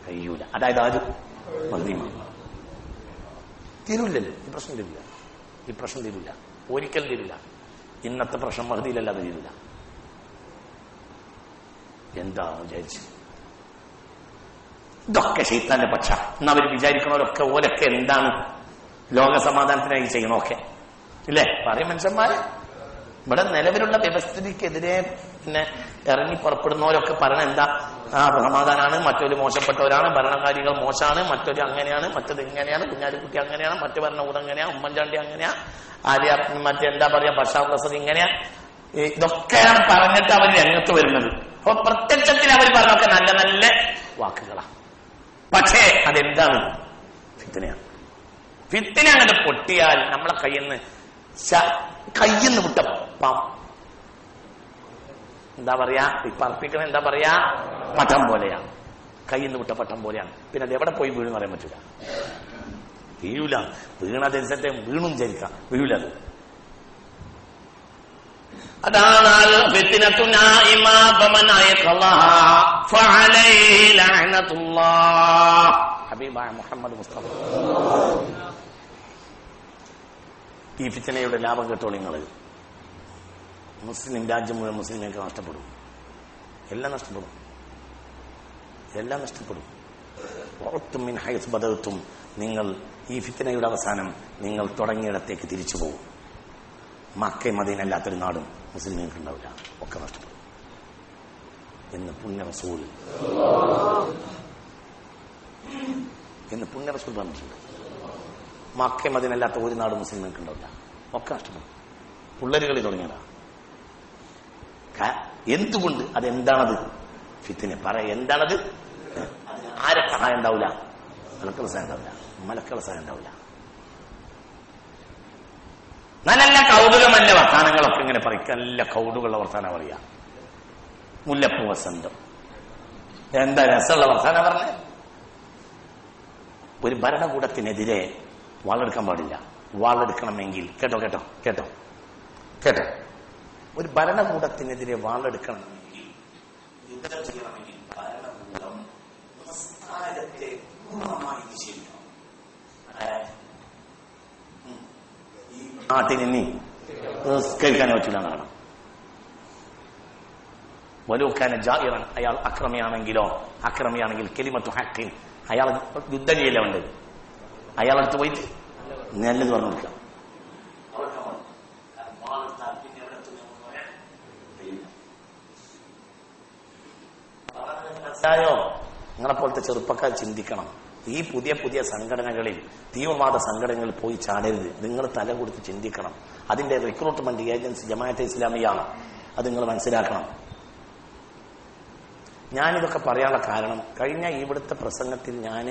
കഴിയൂല. അതായത് ആരും മദീന തീരൂല്ലല്ലോ. ഈ പ്രശ്നം തീരില്ല, ഈ പ്രശ്നം തീരില്ല, ഒരിക്കലും തീരില്ല. ഇന്നത്തെ പ്രശ്നം മഹദിയിലല്ലാതെ തീരില്ല. എന്താ വിചാരിച്ചു? ഇതൊക്കെ ശൈത്താന്റെ പക്ഷ. എന്നവർ വിചാരിക്കണവരൊക്കെ ഓലൊക്കെ എന്താണ് ലോക സമാധാനത്തിനായി ചെയ്യണമൊക്കെ ഇല്ലേ? പറയും മനുഷ്യന്മാര്. ഇവിടെ നിലവിലുള്ള വ്യവസ്ഥിതിക്കെതിരെ പിന്നെ ഇറങ്ങി പുറപ്പെടുന്നവരൊക്കെ പറയണ എന്താ? സമാധാനാണ്, മറ്റൊരു മോശപ്പെട്ടവരാണ്, ഭരണകാരികൾ മോശമാണ്, മറ്റൊരു അങ്ങനെയാണ്, മറ്റത് ഇങ്ങനെയാണ്, കുഞ്ഞാലിക്കുട്ടി അങ്ങനെയാണ്, മറ്റു ഭരണകൂടം അങ്ങനെയാ, ഉമ്മൻചാണ്ടി അങ്ങനെയാ, ആര്യ മറ്റെന്താ പറയാ ബഷാർ അസദ് ഇങ്ങനെയാ. ഇതൊക്കെയാണ് പറഞ്ഞിട്ട് അവർ രംഗത്ത് വരുന്നത്. അപ്പൊ പ്രത്യക്ഷത്തിൽ അവർ പറഞ്ഞൊക്കെ നല്ല നല്ല വാക്കുകളാണ്. പക്ഷേ അതെന്താണ്? ഫിത്നയാണ്. ഫിത്ന അങ്ങോട്ട് പൊട്ടിയാൽ നമ്മളെ കയ്യിന്ന് വിട്ട എന്താ പറയാ, ഇപ്പൊ അർപ്പിക്കണ എന്താ പറയാ, പട്ടം പോലെയാണ്. കയ്യിന്ന് വിട്ട പട്ടം പോലെയാണ്. പിന്നെ അത് എവിടെ പോയി വീണെന്ന് പറയാൻ പറ്റില്ല. വീഴൂല. വീണതനുസരിച്ച് വീണും വിചാരിക്കാം, വീഴൂല. അത് അതാണ് ഹബീബായ മുഹമ്മദ് മുസ്തഫ. ഈ ഫിത്നയുടെ ലാഭം കേട്ടോളൂ നിങ്ങൾ. മുസ്ലിം രാജ്യം മുഴുവൻ മുസ്ലിമേക്ക് നഷ്ടപ്പെടും. എല്ലാം നഷ്ടപ്പെടും, എല്ലാം നഷ്ടപ്പെടും. മിൻ ഹൈസ് ബദഅ്തും, നിങ്ങൾ ഈ ഫിത്നയുടെ അവസാനം നിങ്ങൾ തുടങ്ങിയിടത്തേക്ക് തിരിച്ചു പോകും. മക്ക മദീന അല്ലാത്തൊരു നാടും മുസ്ലിമേക്ക് ഉണ്ടാവില്ല, ഒക്കെ നഷ്ടപ്പെടും എന്ന് പുണ്യ റസൂൽ പറഞ്ഞിട്ടുണ്ട്. മക്ക മദീന അല്ലാത്ത ഒരു നാട് മുസ്ലിമേക്ക് ഉണ്ടാവില്ല, ഒക്കെ നഷ്ടപ്പെടും. പുള്ളരുകളി തുടങ്ങിയതാ. എന്തുകൊണ്ട്? അതെന്താണത്? ഫിത്ന. പറയാ എന്താണത്? ആരെ സഹായം ഉണ്ടാവില്ല? മലക്കളുടെ സഹായം ഉണ്ടാവില്ല, മലക്കളുടെ സഹായം ഉണ്ടാവില്ല. നല്ല കൗതുകമല്ല വർത്താനങ്ങളൊക്കെ ഇങ്ങനെ പറയും. നല്ല കൗതുകമുള്ള വർത്താനം പറയാ. മുല്ലപ്പൂ വസന്തം, എന്താ രസമുള്ള വർത്താനം പറഞ്ഞേ. ഒരു ഭരണകൂടത്തിനെതിരെ വാളെടുക്കാൻ പാടില്ല. വാളെടുക്കണമെങ്കിൽ കേട്ടോ കേട്ടോ കേട്ടോ കേട്ടോ ഒരു ഭരണകൂടത്തിനെതിരെ വാളെടുക്കണമെങ്കിൽ, യുദ്ധം ചെയ്യണമെങ്കിൽ ഭരണകൂടം നിസ്കാരത്തെ പൂർണ്ണമായി നിഷേധിക്കണം. നാട്ടിന് നീ നിസ്കരിക്കാൻ പറ്റില്ല എന്നാണ്. വലൂക്കാന ജായിറൻ, അയാൾ അക്രമിയാണെങ്കിൽ കലിമത്തു ഹഖിൻ, അയാൾ യുദ്ധം ചെയ്യല ഉണ്ട്. അയാളടുത്ത് പോയിട്ട് നല്ലത് പറഞ്ഞു കൊടുക്കാം. നിങ്ങളെപ്പോലത്തെ ചെറുപ്പക്കാർ ചിന്തിക്കണം. ഈ പുതിയ പുതിയ സംഘടനകളിൽ, തീവ്രവാദ സംഘടനകളിൽ പോയി ചാടരുത്. നിങ്ങൾ തല കൊടുത്ത് ചിന്തിക്കണം. അതിന്റെ റിക്രൂട്ട്മെന്റ് ഏജൻസി ജമാഅത്തെ ഇസ്ലാമിയാണ്. അത് നിങ്ങൾ മനസ്സിലാക്കണം. ഞാനിതൊക്കെ പറയാനുള്ള കാരണം, കഴിഞ്ഞ ഇവിടുത്തെ പ്രസംഗത്തിൽ ഞാൻ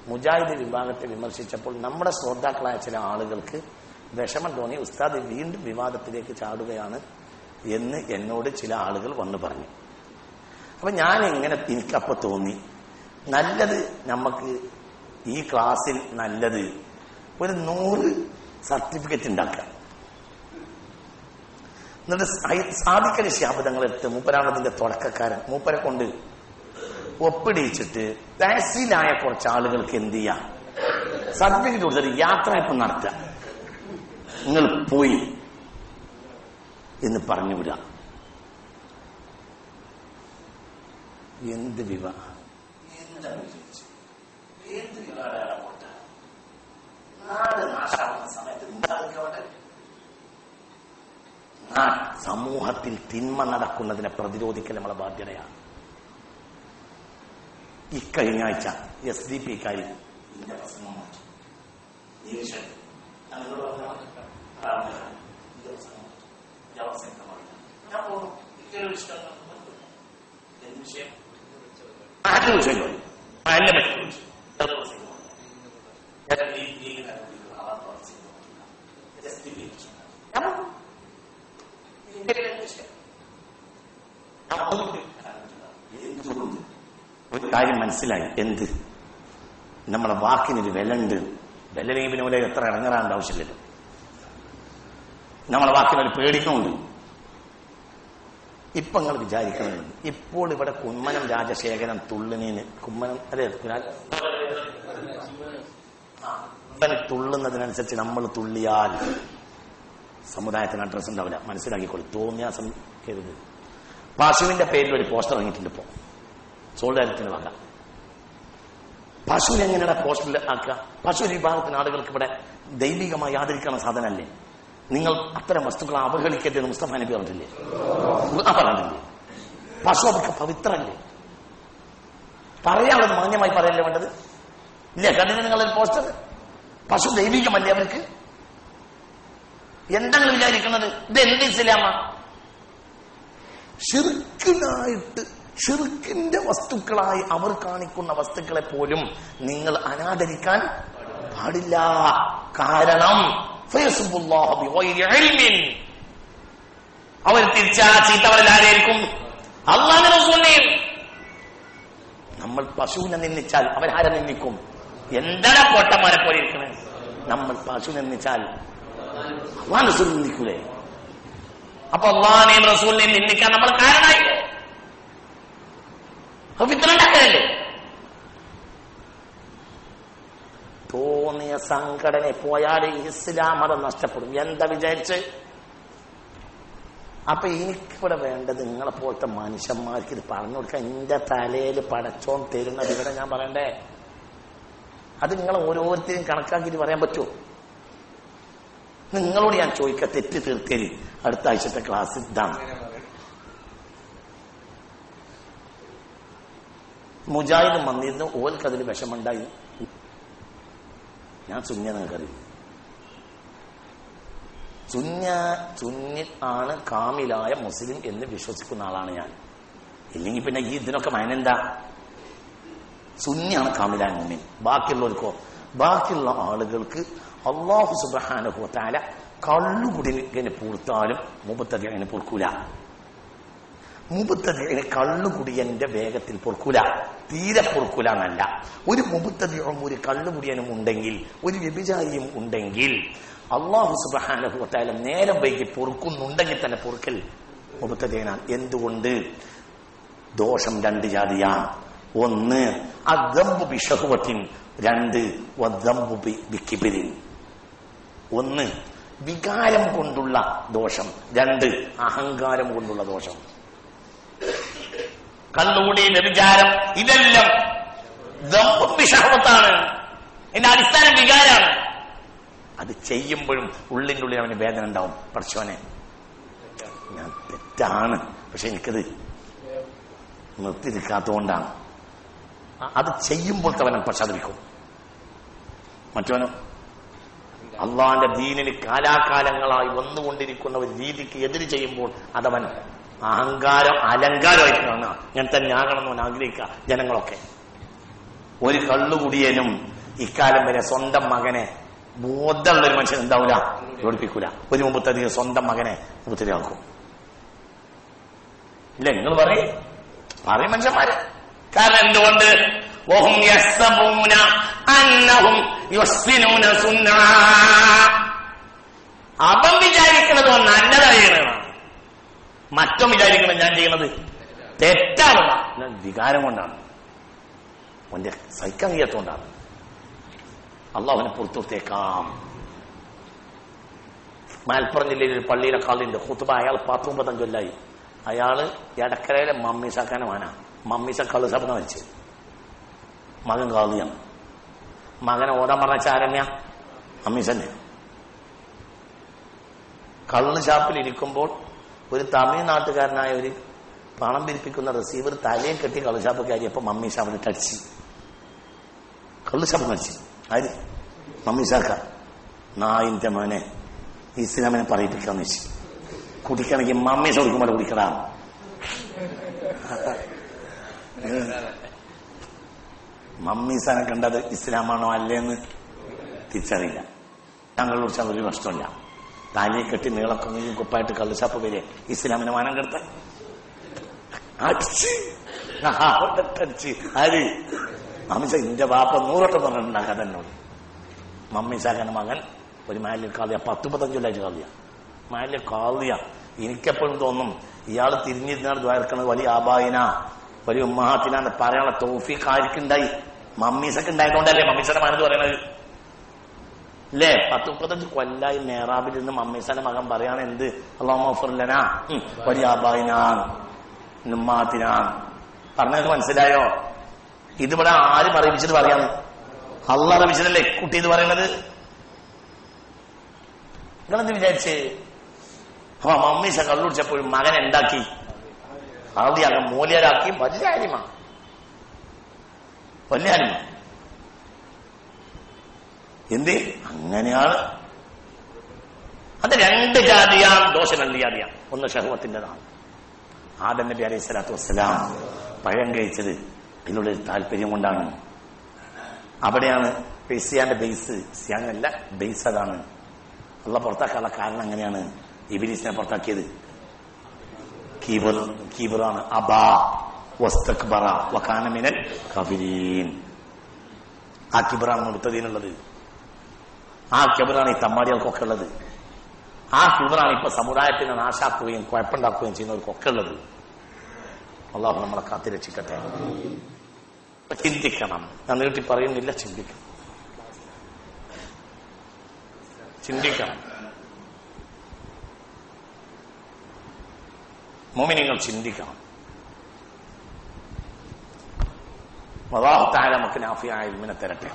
മുജാഹിദ് വിഭാഗത്തെ വിമർശിച്ചപ്പോൾ നമ്മുടെ ശ്രോതാക്കളായ ചില ആളുകൾക്ക് വിഷമം തോന്നി, ഉസ്താദ് വീണ്ടും വിവാദത്തിലേക്ക് ചാടുകയാണ് എന്ന് എന്നോട് ചില ആളുകൾ വന്നു പറഞ്ഞു. അപ്പൊ ഞാൻ എങ്ങനെ, എനിക്കപ്പോ തോന്നി നല്ലത് നമുക്ക് ഈ ക്ലാസ്സിൽ നല്ലത് ഒരു 100 സർട്ടിഫിക്കറ്റ് ഉണ്ടാക്കാം. എന്നിട്ട് സാധിക്കൽ ശാബ്ദങ്ങളെടുത്ത്, മൂപ്പരാണതിന്റെ തുടക്കക്കാരൻ, മൂപ്പരെ കൊണ്ട് ഒപ്പിടിച്ചിട്ട് തഹസീലായ കുറച്ച് ആളുകൾക്ക് എന്ത് ചെയ്യാം, സർട്ടിഫിക്കറ്റ് കൊടുത്തിട്ട് യാത്ര ഇപ്പം നടത്തുക, നിങ്ങൾ പോയി എന്ന് പറഞ്ഞു വിടുക. എന്ത് സമൂഹത്തിൽ തിന്മ നടക്കുന്നതിനെ പ്രതിരോധിക്കൽ നമ്മളെ ബാധ്യതയാണ്. ഇക്കഴിഞ്ഞ ആഴ്ച SDP-ക്കാരി ഒരു കാര്യം മനസ്സിലായി, എന്ത് നമ്മളെ വാക്കിനൊരു വിലണ്ട്. വിലനീപിനെ പോലെ എത്ര ഇറങ്ങാണ്ട് ആവശ്യമില്ലല്ലോ. നമ്മളെ വാക്കിനൊരു പേടിക്കുന്നുണ്ട്. ഇപ്പൊ നിങ്ങൾ വിചാരിക്കുന്നുണ്ട്, ഇപ്പോൾ ഇവിടെ കുമ്മനം രാജശേഖരൻ തുള്ളിനീന്, കുമ്മനം അല്ലേ, തുള്ളുന്നതിനനുസരിച്ച് നമ്മൾ തുള്ളിയാൽ സമുദായത്തിന് അഡ്രസ് ഉണ്ടാവില്ല. മനസ്സിലാക്കിക്കോളൂ, തോന്നിയാസം കരുത്. പശുവിന്റെ പേരിൽ ഒരു പോസ്റ്റർ ഇറങ്ങിയിട്ടുണ്ട് ഇപ്പോ, സോൾഡാരത്തിന് വക. പശുവിനെ എങ്ങനെയാണ് പോസ്റ്ററിൽ ആക്കുക? പശു വിഭാഗത്തിന് ആളുകൾക്ക് ഇവിടെ ദൈവികമായി ആദരിക്കുന്ന സാധനമല്ലേ. നിങ്ങൾ അത്തരം വസ്തുക്കളെ അവഹേളിക്കരുതെന്ന് മുസ്തഫ നബി പറഞ്ഞില്ലേ, പറഞ്ഞില്ലേ? പശു അവർക്ക് പവിത്രല്ലേ? പറയാനുള്ളത് മാന്യമായി പറയല്ലേ വേണ്ടത്? ഇല്ല, കണ്ടില്ല നിങ്ങളൊരു പോസ്റ്റർ? പശു ദൈവികമല്ലേ അവർക്ക്? എന്താണ് വിചാരിക്കുന്നത്? ഇത് എന്ത് ഇസ്ലാമ? ഷിർക്കിനായിട്ട്, ഷിർക്കിന്റെ വസ്തുക്കളായി അവർ കാണിക്കുന്ന വസ്തുക്കളെ പോലും നിങ്ങൾ അനാദരിക്കാൻ പാടില്ല. കാരണം അവർ തിരിച്ചാ ചീത്തവരായിരിക്കും അല്ലാഹുവിന്റെ റസൂലിനെയും. നമ്മൾ പശുവിനെ നിന്ദിച്ചാൽ അവരാരെ നിന്ദിക്കും? എന്താണ് പൊട്ടന്മാരെ പോലെ ഇരിക്കുന്നത്? നമ്മൾ പശുവിനെ നിന്ദിച്ചാൽ അല്ലാഹുവിന്റെ റസൂൽ നിന്ദിക്കൂലേ? അപ്പൊ അല്ലാഹുവിനെയും റസൂലിനെയും നിന്ദിക്കാൻ നമ്മൾ കാരണമായില്ലേ? ഫിത്നയുണ്ടാക്കലല്ലേ? തോന്നിയ സംഘടന പോയാൽ ഇസ്ലാം മതം നഷ്ടപ്പെടും. എന്താ വിചാരിച്ച്? അപ്പൊ എനിക്കിവിടെ വേണ്ടത് നിങ്ങളെ പോലത്തെ മനുഷ്യന്മാർക്ക് ഇത് പറഞ്ഞു കൊടുക്കാൻ. എന്റെ തലയിൽ പടച്ചോൻ തരുന്നത് ഇവിടെ ഞാൻ പറയണ്ടേ? അത് നിങ്ങൾ ഓരോരുത്തരും കണക്കാക്കിയിട്ട് പറയാൻ പറ്റുമോ? നിങ്ങളോട് ഞാൻ ചോദിക്കാം, തെറ്റ് തീർത്തേരി. അടുത്ത ആഴ്ചത്തെ ക്ലാസ് ഇതാണ്. മുജാഹിദ് വന്നിരുന്നു, ഓൽക്കതിൽ വിഷമുണ്ടായി. ഞാൻ സുന്നി നിങ്ങൾക്കറിയും. സുന്നി ആണ് കാമിലായ മുസ്ലിം എന്ന് വിശ്വസിക്കുന്ന ആളാണ് ഞാൻ. ഇല്ലെങ്കിൽ പിന്നെ ഈ ഇതിനൊക്കെ മൈനെന്താ? സുന്നിയാണ് കാമിലായ മുഅ്മിൻ. ബാക്കിയുള്ളവർക്കോ? ബാക്കിയുള്ള ആളുകൾക്ക് അല്ലാഹു സുബ്ഹാനഹു വ തആല കള്ളുകുടിനെ പൂർത്താലും മുബത്തദിഇനെ പൊറുക്കൂല. മുബത്തദിഇനെ കള്ളുകുടിയന്റെ വേഗത്തിൽ പൊറുക്കൂല, തീരെ പൊറുക്കൂല എന്നല്ല. ഒരു മുബത്തദിഉം ഒരു കള്ളുകുടിയനും ഉണ്ടെങ്കിൽ, ഒരു വ്യഭിചാരിയും ഉണ്ടെങ്കിൽ അല്ലാഹു സുബ്ഹാനഹു വ തആല നേരം വൈകി പൊറുക്കുന്നുണ്ടെങ്കിൽ തന്നെ പൊറുക്കൽ മുബത്തദിഇനാണ്. എന്തുകൊണ്ട്? ദോഷം 2 ജാതിയാണ്. ഒന്ന് അദ്ദംബു ബിശഹ്വത്തിൻ, 2 വദ്ദംബു ബികിബ്രിൻ. 1 വികാരം കൊണ്ടുള്ള ദോഷം, 2 അഹങ്കാരം കൊണ്ടുള്ള ദോഷം. കള്ളുകൂടി, വ്യഭിചാരം, ഇതെല്ലാം ദംബും ബിശഹ്വത്താണ്. ഇതിന്റെ അടിസ്ഥാനം വികാരമാണ്. അത് ചെയ്യുമ്പോഴും ഉള്ളിൻ്റെ ഉള്ളിൽ അവന് വേദന ഉണ്ടാവും. പടച്ചോനെ ഞാൻ തെറ്റാണ്, പക്ഷെ എനിക്കത് നിർത്തിയിരിക്കാത്തതുകൊണ്ടാണ്. അത് ചെയ്യുമ്പോൾ അവൻ പശ്ചാത്തപിക്കും. മറ്റവനോ അള്ളാന്റെ ദീനിന് കാലാകാലങ്ങളായി വന്നുകൊണ്ടിരിക്കുന്ന ഒരു രീതിക്ക് എതിര് ചെയ്യുമ്പോൾ അതവൻ അഹങ്കാരം അലങ്കാരമായിട്ട് കാണുക. ഞാൻ തന്നെ ആകണമെന്ന് ആഗ്രഹിക്കുക ജനങ്ങളൊക്കെ. ഒരു കള്ളുകുടിയനും ഇക്കാലം വരെ സ്വന്തം മകനെ ബോധമുള്ള ഒരു മനുഷ്യൻ എന്താവൂല, ജോഡിപ്പിക്കൂല. ഒരു മുമ്പത്തധികം സ്വന്തം മകനെ മുത്തിരിയാക്കും. ഇല്ല, നിങ്ങൾ പറയും മനുഷ്യന്മാര്. കാരണം എന്തുകൊണ്ട്? അവൻ വിചാരിക്കുന്നത് നല്ലതായാണ്, മറ്റും വിചാരിക്കണം ഞാൻ ചെയ്യുന്നത് തെറ്റാണ്. വികാരം കൊണ്ടാണ്, അവന്റെ സഹിക്കാൻ കഴിയാത്തോണ്ടാണ്. അള്ളാഹുവിനെ പുറത്തുത്തേക്കാം. മലപ്പുറം ജില്ലയിൽ ഒരു പള്ളിയിലെ കാളിന്റെ ഖുത്ബ, അയാൾ 19 കൊല്ലായി. അയാള് എടക്കരയിലെ മമ്മീസാക്കാനെ വാനാ. മമ്മീസ കള്ളുഷാപ്പ് വെച്ച് മകൻ കാളിയാണ്. മകനെ ഓടാൻ പറഞ്ഞ ചാരണ്യ മമ്മീസന്നെ. കള്ള് ഷാപ്പിലിരിക്കുമ്പോൾ ഒരു തമിഴ്നാട്ടുകാരനായ ഒരു പണം പിരിപ്പിക്കുന്ന റിസീവർ തലയും കെട്ടി കള്ളുഷാപ്പ് കയറിയപ്പോ മമ്മീസ അവന് ടച്ച് കള്ളുഷാപ്പ് കഴിച്ചു. ആര്? മമ്മീസാക്ക. നായിന്റെ മോനെ ഇസ്ലാമിനെ പറയിപ്പിക്കാന്ന് വെച്ചു. കുടിക്കണമെങ്കിൽ മമ്മീസ കൊടുക്കുമ്പോൾ കുടിക്കടാ. മമ്മീസാനെ കണ്ടത് ഇസ്ലാമാണോ അല്ലേന്ന് തിരിച്ചറിയില്ല. ഞങ്ങളെ കുറിച്ച് ഒരു പ്രശ്നമില്ല. താലിയെ കെട്ടി നീളക്കൊന്നും കുപ്പായിട്ട് കള്ളുഷാപ്പ് വരെ ഇസ്ലാമിനെ മാനം കെടുത്താൻ അടിച്ച് ആര്? മമ്മീസ. എന്റെ ബാപ്പ 100 വട്ടം പറഞ്ഞിട്ടുണ്ടാക്കാൻ തന്നോട്. മമ്മീസാക്കന്റെ മകൻ ഒരു മാലിൽ കാളിയ 10-15 കൊല്ലായിട്ട് കാളിയ മാലിൽ കാളിയ. എനിക്കെപ്പോഴും തോന്നും ഇയാള് തിരിഞ്ഞിരുന്നാണ് ദ്വാരക്കണത് വലിയ ആബായിന വലിയ ഉമ്മഹാത്തിനാന്ന് പറയാനുള്ള തൗഫീഖ് ആർക്കുണ്ടായി? മമ്മീസൊക്കെ ഉണ്ടായതുകൊണ്ടല്ലേ മമ്മീസന്റെ മാനത് പറയണത് അല്ലേ? 10-35 കൊല്ലായി മേറാബിൽ നിന്ന് മമ്മീസന്റെ മകൻ പറയാണ് എന്ത്? അല്ലാഹുമ്മഗ്ഫിർലനാ വലിയ ആബായിനാൻ ഉമ്മഹാത്തിനാൻ. പറഞ്ഞത് മനസ്സിലായോ? ഇതിവിടെ ആര് അറിയിച്ചിട്ട് പറയാന്ന്? അള്ളാഹ് അറിയിച്ചതല്ലേ കുട്ടി ഇത് പറയണത്. നിങ്ങളെന്ത് വിചാരിച്ച്? മമ്മീസ കള്ളുടിച്ചപ്പോഴും മകൻ എന്താക്കി? ആദ്യം മൂല്യരാക്കി. വലിയ അരിമ. എന്ത്? അങ്ങനെയാണ്. അത് 2 ജാതിയാണ്. ദോഷം 2 ജാതിയാണ്. ഒന്ന് ഷഹ്വത്തിൻ്റെതാണ്. ആദം നബി അലൈഹി സ്വലാത്തു വസ്സലാം പഴം കഴിച്ചത് ഇതിനുള്ളൊരു താല്പര്യം കൊണ്ടാണ്. അവിടെയാണ് പെയ്സിയാന്റെ ബേസ്. സിയാങ്ങല്ല, ബേസ് അതാണ്. അള്ളാഹ് പുറത്താക്കാനുള്ള കാരണം അങ്ങനെയാണ്. ഇബ്ലീസിനെ പുറത്താക്കിയത് കീബറാണ്. അബാ വസ്തക്ബറ വകാന മിനൽ കാഫിരീൻ. ആ കിബറാണ് മുർത്തദീനുള്ളത്. ആ കിബറാണ് ഈ തമ്മാടികൾക്കൊക്കെ ഉള്ളത്. ആ കിബറാണ് ഇപ്പൊ സമുദായത്തിനെ നാശാക്കുകയും കുഴപ്പമുണ്ടാക്കുകയും ചെയ്യുന്നവർക്കൊക്കെ ഉള്ളത്. അള്ളാഹു നമ്മളെ കാത്തിരക്ഷിക്കട്ടെ. ചിന്തിക്കണം. ഞാൻ നീട്ടി പറയുന്നില്ല, ചിന്തിക്കണം. മുഅ്മിനീങ്ങൾ ചിന്തിക്കണം. അല്ലാഹു തആല നമുക്ക് നാഫിയായ ഇൽമിനെ തരട്ടെ.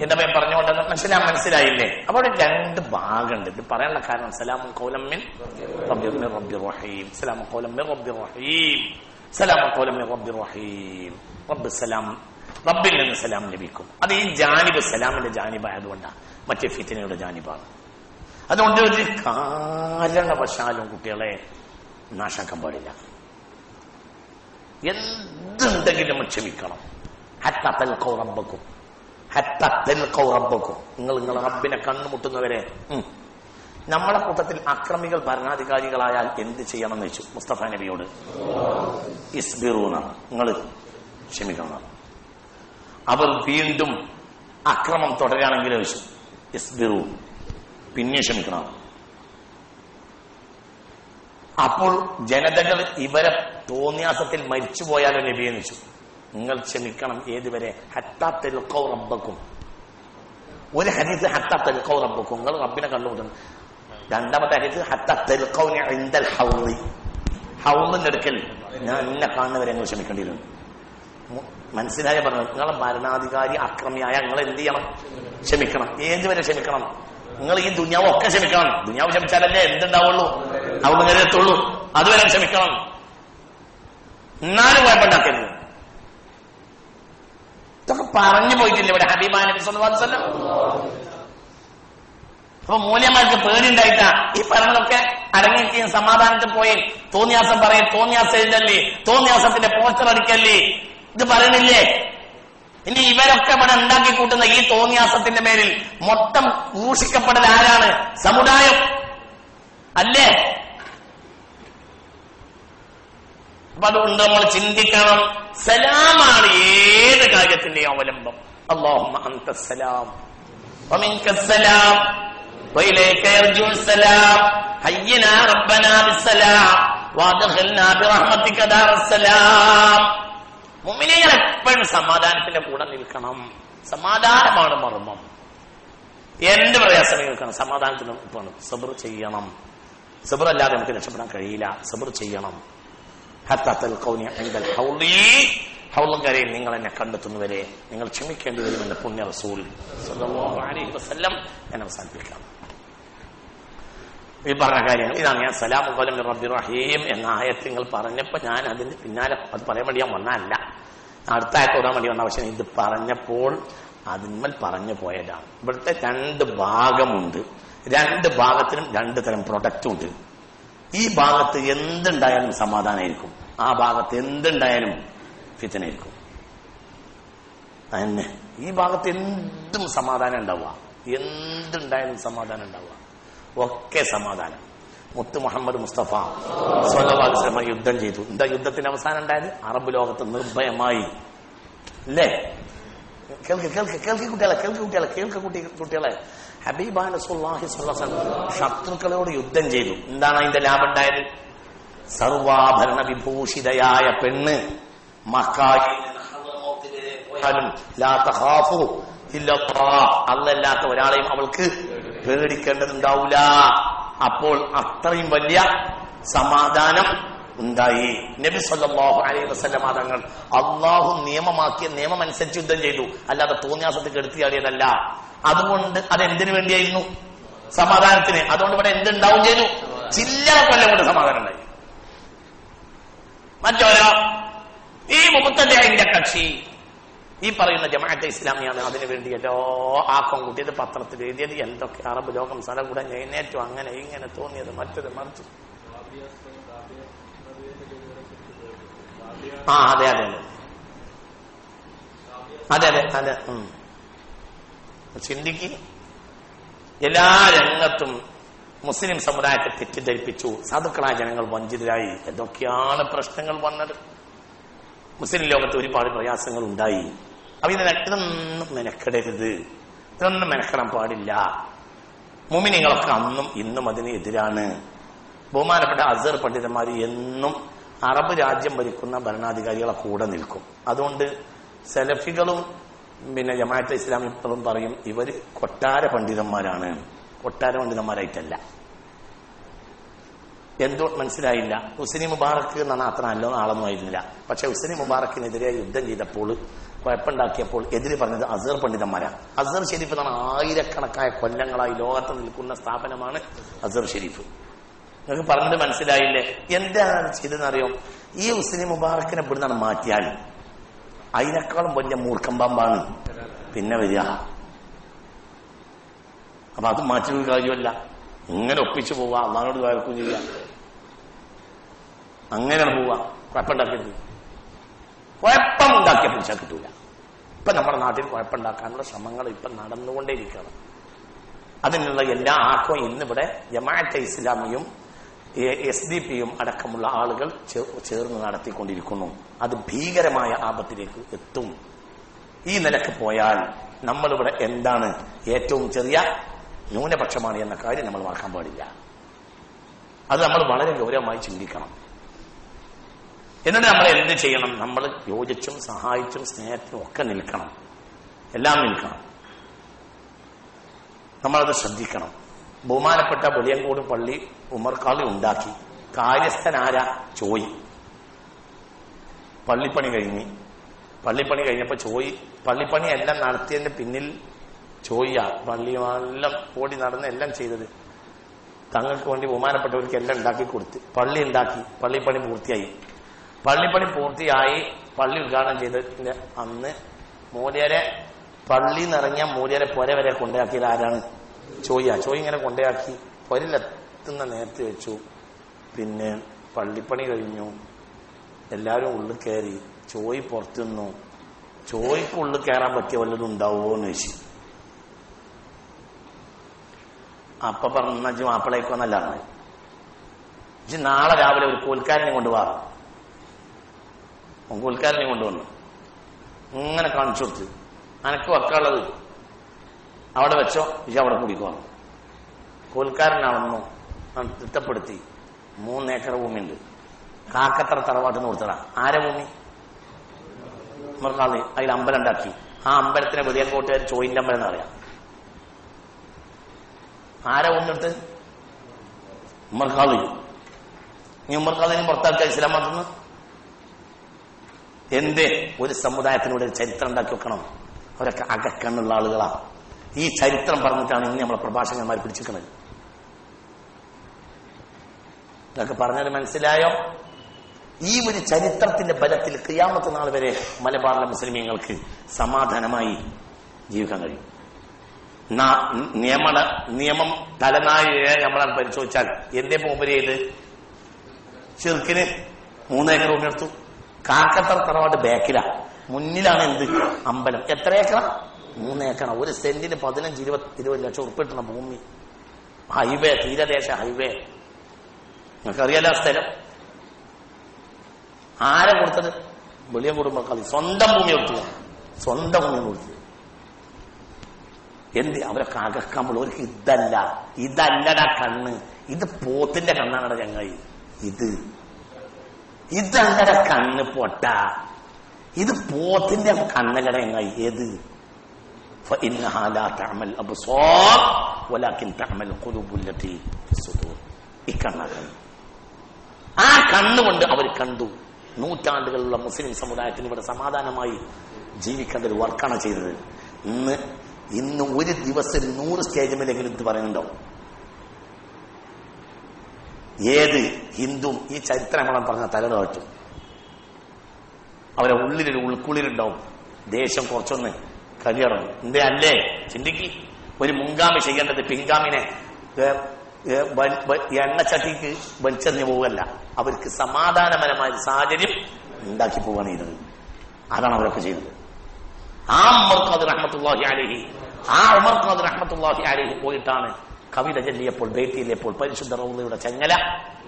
എന്താ പറഞ്ഞുകൊണ്ട് മനസ്സിലായില്ലേ? അവിടെ 2 ഭാഗമുണ്ട്. ഇത് പറയാനുള്ള കാരണം സലാമുൻ ഖൗലൻ മിൻ റബ്ബിർ റഹീം. സലാമുൻ ഖൗലൻ മിൻ റബ്ബിർ റഹീം. സലാമുൻ ഖൗലൻ മിൻ റബ്ബിർ റഹീം. റബ്ബ് സലാം, റബ്ബിൽ നിന്ന് സലാം ലഭിക്കും. അത് ഈ ജാനിബ് സലാമിന്റെ ജാനിബായതുകൊണ്ടാണ്, മറ്റേ ഫിത്നയുടെ ജാനിബാണ്. അതുകൊണ്ട് ഒരു കാരണവശാലും കുട്ടികളെ നാശാക്കാൻ പാടില്ല. എന്തുണ്ടെങ്കിലും ക്ഷമിക്കണം. ഹത്താ തൽഖൗ റബ്ബക്കും, ഹത്താ തൽഖൗ റബ്ബക്കും. നിങ്ങൾ നിങ്ങളെ റബ്ബിനെ കണ്ടുമുട്ടുന്നവരെ. നമ്മളെ കൂട്ടത്തിൽ അക്രമികൾ ഭരണാധികാരികളായാൽ എന്ത് ചെയ്യണം എന്ന് വെച്ചു മുസ്തഫ നബിയോട്. ഇസ്ബിറൂന, നിങ്ങൾ ക്ഷമിക്കണം. അവർ വീണ്ടും അക്രമം തുടരുകയാണെങ്കിൽ വെച്ചു ഇസ്ബിറൂ, പിന്നെ ക്ഷമിക്കണം. അപ്പോൾ ജനതകൾ ഇവരെ തോന്നിയാസത്തിൽ മരിച്ചുപോയാലോ നബിയെ വെച്ചു നിങ്ങൾ ക്ഷമിക്കണം. ഏതുവരെ? ഹത്താ തൽഖൗ റബ്ബക്കും. ഒരു ഹദീസ് ഹത്താ തൽഖൗ റബ്ബക്കും, നിങ്ങൾ റബ്ബിനെ കണ്ടുമുട്ടണം. രണ്ടാമത്തെ ഹദീസ് ഹത്താ തൽഖൗനി ഇൻദൽ ഹൗളി, ഹൗളിന്റെ അടുക്കൽ ഞാൻ എന്നെ കാണുന്നവരെ നിങ്ങൾ ക്ഷമിക്കേണ്ടി വരും. മനസ്സിലായ പറഞ്ഞു. നിങ്ങളെ ഭരണാധികാരി അക്രമിയായ നിങ്ങൾ എന്ത് ചെയ്യണം? ക്ഷമിക്കണം. ഏതുവരെ ക്ഷമിക്കണം? നിങ്ങൾ ഈ ദുനിയാവ് ഒക്കെ ക്ഷമിക്കണം. ദുനിയാവ് ക്ഷമിച്ചാലല്ലേ എന്തുണ്ടാവുള്ളൂ? അവിടെ കരുതത്തുള്ളൂ. അതുവരെ ക്ഷമിക്കണം. എന്നാലും കുഴപ്പമുണ്ടാക്കരുത്. ഇതൊക്കെ പറഞ്ഞു പോയിട്ടില്ല ഇവിടെ ഹബീബ നബി സല്ലല്ലാഹു അലൈഹി വസല്ലം. അപ്പൊ മൂല്യന്മാർക്ക് പേടിണ്ടായിട്ടാ ഈ പറഞ്ഞതൊക്കെ. അടങ്ങിയിരിക്കുകയും സമാധാനത്തിൽ പോയി തോന്നിയാസം പറയും, തോന്നിയാസം എഴുതല്ലേ, തോന്നിയാസത്തിന്റെ പോസ്റ്റർ അടിക്കല്ലേ, ഇത് പറയണില്ലേ? ഇനി ഇവരൊക്കെ ഇവിടെ ഉണ്ടാക്കി കൂട്ടുന്ന ഈ തോന്നിയാസത്തിന്റെ പേരിൽ മൊത്തം ക്രൂശിക്കപ്പെടൽ ആരാണ്? സമുദായം അല്ലേ? അപ്പൊ അതുകൊണ്ട് നമ്മൾ ചിന്തിക്കണം, സലാമാണ് ഏത് കാര്യത്തിന്റെയും അവലംബം. അല്ലാഹുമ്മ അൻതസ്സലാം വമിൻകസ്സലാം വഇലൈക യർജുസ്സലാം ഹയ്യിനാ റബ്ബനാ ബിസ്സലാം വഅദ്ഖിൽനാ ബിറഹ്മതിക ദാറസ്സലാം. മുഅ്മിനീങ്ങൾ എപ്പോഴും സമാധാനത്തിന്റെ കൂടെ നിൽക്കണം. സമാധാനമാണ് മർമ്മം. എന്ത് പ്രയാസം കേൾക്കണം, സമാധാനത്തിന് ഒപ്പം സബ്ർ ചെയ്യണം. സബ്ർ അല്ലാതെ നമുക്ക് രക്ഷപ്പെടാൻ കഴിയില്ല. സബ്ർ ചെയ്യണം. ഹൗളും കരയിൽ നിങ്ങൾ എന്നെ കണ്ടെത്തുന്നവരെ നിങ്ങൾ ക്ഷമിക്കേണ്ടി വരുമെന്ന് പുണ്യ റസൂൽ സ്വല്ലല്ലാഹു അലൈഹി വസല്ലം ഞാൻ അവസാനിപ്പിക്കാം. ഈ പറഞ്ഞ കാര്യങ്ങൾ ഇതാണ്. ഞാൻ സലാമു ഖൗലൻ മിർ റബ്ബിർ റഹീം എന്ന ആയത്ത് നിങ്ങൾ പറഞ്ഞപ്പോൾ ഞാൻ അതിന്റെ പിന്നാലെ അത് പറയാൻ വേണ്ടി ഞാൻ വന്നതല്ല, അടുത്ത ആയത്ത് ഓതാൻ വേണ്ടി വന്ന. പക്ഷെ ഇത് പറഞ്ഞപ്പോൾ അതിന്മേൽ പറഞ്ഞു പോയതാണ്. ഇവിടുത്തെ രണ്ട് ഭാഗമുണ്ട്. രണ്ട് ഭാഗത്തിനും രണ്ട് തരം പ്രൊഡക്റ്റും ഉണ്ട്. ഈ ഭാഗത്ത് എന്തുണ്ടായാലും സമാധാനമായിരിക്കും, ആ ഭാഗത്ത് എന്തുണ്ടായാലും ഫിത്നയായിരിക്കും. തന്നെ ഈ ഭാഗത്ത് എന്തും സമാധാനം ഉണ്ടാവുക, എന്തുണ്ടായാലും സമാധാനം ഉണ്ടാവുക, ഒക്കെ സമാധാനം. മുത്ത് മുഹമ്മദ് മുസ്തഫ സ്വല്ലല്ലാഹു അലൈഹി വസല്ലം യുദ്ധം ചെയ്തു. എന്താ യുദ്ധത്തിന് അവസാനം ഉണ്ടായത്? അറബ് ലോകത്ത് നിർഭയമായി അല്ലേ? കുട്ടികളെ ഹബീബായ റസൂലുള്ളാഹി സ്വല്ലല്ലാഹു അലൈഹി വസല്ലം ശത്രുക്കളോട് യുദ്ധം ചെയ്തു. എന്താണ് അതിന്റെ ലാഭം ഉണ്ടായത്? സർവാഭരണ വിഭൂഷിതയായ പെണ്ണ് മക്കായിൽ പോയാലും ലാ തഖാഫു ഇല്ലല്ലാഹ്, അല്ലാത്ത ഒരാളെയും അവൾക്ക് പേടിക്കേണ്ടതുണ്ടാവില്ല. അപ്പോൾ അത്രയും വലിയ സമാധാനം ഉണ്ടായി. നബി സല്ലല്ലാഹു അലൈഹി വസല്ലം തങ്ങൾ അള്ളാഹു നിയമമാക്കിയ നിയമം അനുസരിച്ച് യുദ്ധം ചെയ്തു, അല്ലാതെ തോന്നിയാസത്തിൽ കെടുത്തിയാടിയതല്ല. അതുകൊണ്ട് അതെന്തിനു വേണ്ടിയായിരുന്നു? സമാധാനത്തിന്. അതുകൊണ്ട് ഇവിടെ എന്തുണ്ടാവും ചെയ്തു? ചില്ലറ കൊല്ലം കൊണ്ട് സമാധാനം ഉണ്ടായി. മറ്റോരോ ഈ മുബത്തദിഅന്റെ കക്ഷി ഈ പറയുന്ന ജമാഅത്തെ ഇസ്ലാമിയാണ് അതിനു വേണ്ടി എല്ലാ ആക്കം കൂട്ടിയത്, പത്രത്തിൽ എഴുതിയത്, എന്തൊക്കെ അറബ് ലോകം സ്ഥലം കൂടെ എഴുന്നേറ്റു, അങ്ങനെ ഇങ്ങനെ തോന്നിയത്, മറ്റത് മറിച്ച്. ആ അതെ അതെ അതെ അതെ അതെ അതെ ചിന്തിക്ക്. എല്ലാ രംഗത്തും മുസ്ലിം സമുദായത്തെ തെറ്റിദ്ധരിപ്പിച്ചു. സാധുക്കളായ ജനങ്ങൾ വഞ്ചിതരായി. എന്തൊക്കെയാണ് പ്രശ്നങ്ങൾ വന്നത്? മുസ്ലിം ലോകത്ത് ഒരുപാട് പ്രയാസങ്ങൾ ഉണ്ടായി. അപ്പൊ ഇതൊന്നും മെനക്കെടരുത്, ഇതൊന്നും മെനക്കെടാൻ പാടില്ല. മുഅ്മിനീങ്ങളൊക്കെ അന്നും ഇന്നും അതിന് എതിരാണ്. ബഹുമാനപ്പെട്ട അസ്ഹർ പണ്ഡിതന്മാർ എന്നും അറബ് രാജ്യം ഭരിക്കുന്ന ഭരണാധികാരികളെ കൂടെ നിൽക്കും. അതുകൊണ്ട് സലഫികളും പിന്നെ ജമാഅത്തെ ഇസ്ലാമികളും പറയും ഇവര് കൊട്ടാര പണ്ഡിതന്മാരാണ്. കൊട്ടാര പണ്ഡിതന്മാരായിട്ടല്ല. എന്തോ മനസ്സിലായില്ല. ഹുസ്നി മുബാറക്ക് എന്നാണ് അത്ര നല്ലോണം ആളൊന്നും ആയിരുന്നില്ല. പക്ഷെ ഹുസ്നി മുബാറക്കിനെതിരെ യുദ്ധം ചെയ്തപ്പോൾ, കുഴപ്പമുണ്ടാക്കിയപ്പോൾ എതിര് പറഞ്ഞത് അസ്ഹർ പണ്ഡിതന്മാരാണ്. അസ്ഹർ ഷെരീഫ് എന്നാണ് ആയിരക്കണക്കായ കൊല്ലങ്ങളായി ലോകത്ത് നിൽക്കുന്ന സ്ഥാപനമാണ് അസ്ഹർ ഷെരീഫ്. നിങ്ങൾക്ക് പറഞ്ഞത് മനസ്സിലായില്ലേ? എന്താണ് ചെയ്തെന്നറിയോ? ഈ ഹുസ്നി മുബാറക്കിനെ ഇവിടുന്നാണ് മാറ്റിയാൽ അതിനേക്കാളും വലിയ മൂർഖമ്പാമ്പാണ് പിന്നെ വരിക. അപ്പൊ അത് മാറ്റിയൊരു കാര്യമല്ല. ഇങ്ങനെ ഒപ്പിച്ചു പോവുക, അള്ളാഹുവോട് ദ്വാരക്കും ചെയ്യുക, അങ്ങനെയാണ് പോവുക. കുഴപ്പമുണ്ടാക്കരുത്. കുഴപ്പമുണ്ടാക്കിയ പിടിച്ചാൽ കിട്ടൂല. ഇപ്പൊ നമ്മുടെ നാട്ടിൽ കുഴപ്പമുണ്ടാക്കാനുള്ള ശ്രമങ്ങൾ ഇപ്പൊ നടന്നുകൊണ്ടേയിരിക്കുകയാണ്. അതിനുള്ള എല്ലാ ആക്കവും ഇന്നിവിടെ ജമാഅത്തെ ഇസ്ലാമിയും SDP അടക്കമുള്ള ആളുകൾ ചേർന്ന് നടത്തിക്കൊണ്ടിരിക്കുന്നു. അത് ഭീകരമായ ആപത്തിലേക്ക് എത്തും. ഈ നിലക്ക് പോയാൽ നമ്മളിവിടെ എന്താണ് ഏറ്റവും ചെറിയ ന്യൂനപക്ഷമാണ് എന്ന കാര്യം നമ്മൾ മറക്കാൻ പാടില്ല. അത് നമ്മൾ വളരെ ഗൗരവമായി ചിന്തിക്കണം. എന്നിട്ട് നമ്മൾ എന്ത് ചെയ്യണം? നമ്മൾ യോജിച്ചും സഹായിച്ചും സ്നേഹത്തിനും ഒക്കെ നിൽക്കണം. എല്ലാം നിൽക്കണം. നമ്മളത് ശ്രദ്ധിക്കണം. ബഹുമാനപ്പെട്ട വെളിയങ്കോട് പള്ളി ഉമർക്കാളി ഉണ്ടാക്കി. കാര്യസ്ഥനാരാ? ചോയി. പള്ളിപ്പണി കഴിഞ്ഞപ്പോ ചോയി പള്ളിപ്പണി എല്ലാം നടത്തിയതിന്റെ പിന്നിൽ ചോയ്യാ പള്ളിയെല്ലാം ഓടി നടന്ന് എല്ലാം ചെയ്തത്. തങ്ങൾക്ക് വേണ്ടി ബഹുമാനപ്പെട്ടവർക്ക് എല്ലാം ഉണ്ടാക്കി കൊടുത്ത് പള്ളി ഉണ്ടാക്കി. പള്ളിപ്പണി പൂർത്തിയായി. പള്ളി ഉദ്ഘാടനം ചെയ്തതിന് അന്ന് മൂല്യരെ പള്ളിയിൽ നിറങ്ങിയ മൂല്യരെ പുര വരെ കൊണ്ടയാക്കിയത് ആരാണ്? ചോയ്യ. ചോയ് ഇങ്ങനെ കൊണ്ടയാക്കി. പൊരില്ല എത്തുന്ന നേരത്തെ വെച്ചു. പിന്നെ പള്ളിപ്പണി കഴിഞ്ഞു, എല്ലാവരും ഉള്ളിൽ കയറി, ചോയ് പുറത്തുനിന്നു. ചോയ്ക്ക് ഉള്ളിൽ കയറാൻ പറ്റിയ വല്ലതും ഉണ്ടാവുമോ എന്ന് ചോദിച്ചു. അപ്പൊ പറഞ്ഞ മാപ്പിളേക്കൊന്നല്ല, ഇജ്ജ് നാളെ രാവിലെ ഒരു കോൽക്കാരനെ കൊണ്ടുപോകാം. കോൽക്കാരനെ കൊണ്ടുവന്നു ഇങ്ങനെ കാണിച്ചു കൊടുത്ത്, അനക്ക് വെക്കാനുള്ളത് അവിടെ വെച്ചോ, ഇജ്ജ് അവിടെ കൂടിക്കോണം. കോൽക്കാരനാണെന്നു തിട്ടപ്പെടുത്തി. 3 ഏക്കർ ഭൂമിയുണ്ട്. കാക്കത്തറ തറവാട്ടിന് കൊടുത്തടാ. ആരെ ഭൂമി? ഉമ്മർക്കാളി. അതിൽ അമ്പലം ഉണ്ടാക്കി. ആ അമ്പലത്തിനെ വെളിയങ്കോട്ടുകാർ ചോയിന്റെ അമ്പലം എന്ന് പറയാം. ആരെ വന്നിട്ട്? ഉമ്മർക്കാളി. നീ ഉമ്മർക്കാളിനും പുറത്താക്കുക ഇസ്ലാം മതന്ന്. എന്തേ? ഒരു സമുദായത്തിനൂടെ ഒരു ചരിത്രം ഉണ്ടാക്കി വെക്കണം. അവരൊക്കെ അകക്കണ്ണുള്ള ആളുകളാ. ഈ ചരിത്രം പറഞ്ഞിട്ടാണ് ഇനി നമ്മളെ പ്രഭാഷകന്മാർ പിടിച്ചിരിക്കുന്നത്. ഇതൊക്കെ പറഞ്ഞത് മനസ്സിലായോ? ഈ ഒരു ചരിത്രത്തിന്റെ ബലത്തിൽ ഖിയാമത്ത് നാൾ വരെ മലബാറിലെ മുസ്ലിമീങ്ങൾക്ക് സമാധാനമായി ജീവിക്കാൻ കഴിയും. നിയമം തലനാഴിയെ നമ്മളാണ് പരിശോധിച്ചാൽ എന്തേ മൂപ്പര് ചെയ്ത്? ശിർക്കിന് 3 ഏക്കർ ഭൂമി എടുത്തു. കാക്കത്തറ തറവാട് ബാക്കിലാ, മുന്നിലാണ് എന്ത്? അമ്പലം. എത്ര ഏക്കറ? 3 ഏക്കറ. ഒരു സെന്റിന് 15-20 ലക്ഷം ഉറുപ്പിക കിട്ടുന്ന ഭൂമി. ഹൈവേ, തീരദേശ ഹൈവേ. നിങ്ങൾക്കറിയാലോ ആ സ്ഥലം. ആരെ കൊടുത്തത്? വെളിയം കുടുംബക്കാർ. സ്വന്തം ഭൂമി കൊടുത്തു. സ്വന്തം ഭൂമി കൊടുത്തു. എന്ത്? അവരൊക്കെ അകക്കുമ്പോൾ അവർക്ക് ഇതല്ലടാ കണ്ണ്. ഇത് പോത്തിന്റെ കണ്ണാണടാ ചങ്ങായി. ഇതല്ലടാ കണ്ണ് പൊട്ട. ഇത് പോത്തിന്റെ കണ്ണല്ലട ചങ്ങായി. ഏത്? فإنها لا تعمل الأبصار ولكن تعمل القلوب التي في الصدور. ഈ കണ്ണാണ്. ആ കണ്ണുകൊണ്ട് അവർ കണ്ടു. നൂറ്റാണ്ടുകളുള്ള മുസ്ലിം സമുദായത്തിന് ഇവിടെ സമാധാനമായി ജീവിക്കേണ്ട ഒരു വർക്കാണ് ചെയ്തത്. ഇന്ന് ഒരു ദിവസം 100 സ്റ്റേജിലെങ്കിലും ഇത് പറയുന്നുണ്ടോ? ഏത് ഹിന്ദുവും ഈ ചരിത്രം പറഞ്ഞ തലയുടെ പറ്റും. അവരെ ഉള്ളിലൊരു ഉൾക്കുള്ളിലുണ്ടാവും. ദേശം കുറച്ചൊന്ന് കരിയറണം. എന്തേ അല്ലേ? ചിന്തിക്ക്. ഒരു മുൻഗാമി ചെയ്യേണ്ടത് പിൻഗാമിനെ എണ്ണച്ചട്ടിക്ക് വലിച്ചെറിഞ്ഞു പോവല്ല. അവർക്ക് സമാധാനപരമായ സാഹചര്യം ഉണ്ടാക്കി പോവാണ് ചെയ്തത്. അതാണ് അവരൊക്കെ ചെയ്തത്. ആ ഉമർ ഖാദി റഹ്മത്തുള്ളാഹി അലൈഹി പോയിട്ടാണ് കവിത ചൊല്ലിയപ്പോൾ, ബേത്തിയിലെപ്പോൾ പരിശുദ്ധ റൗളയുടെ ചങ്ങല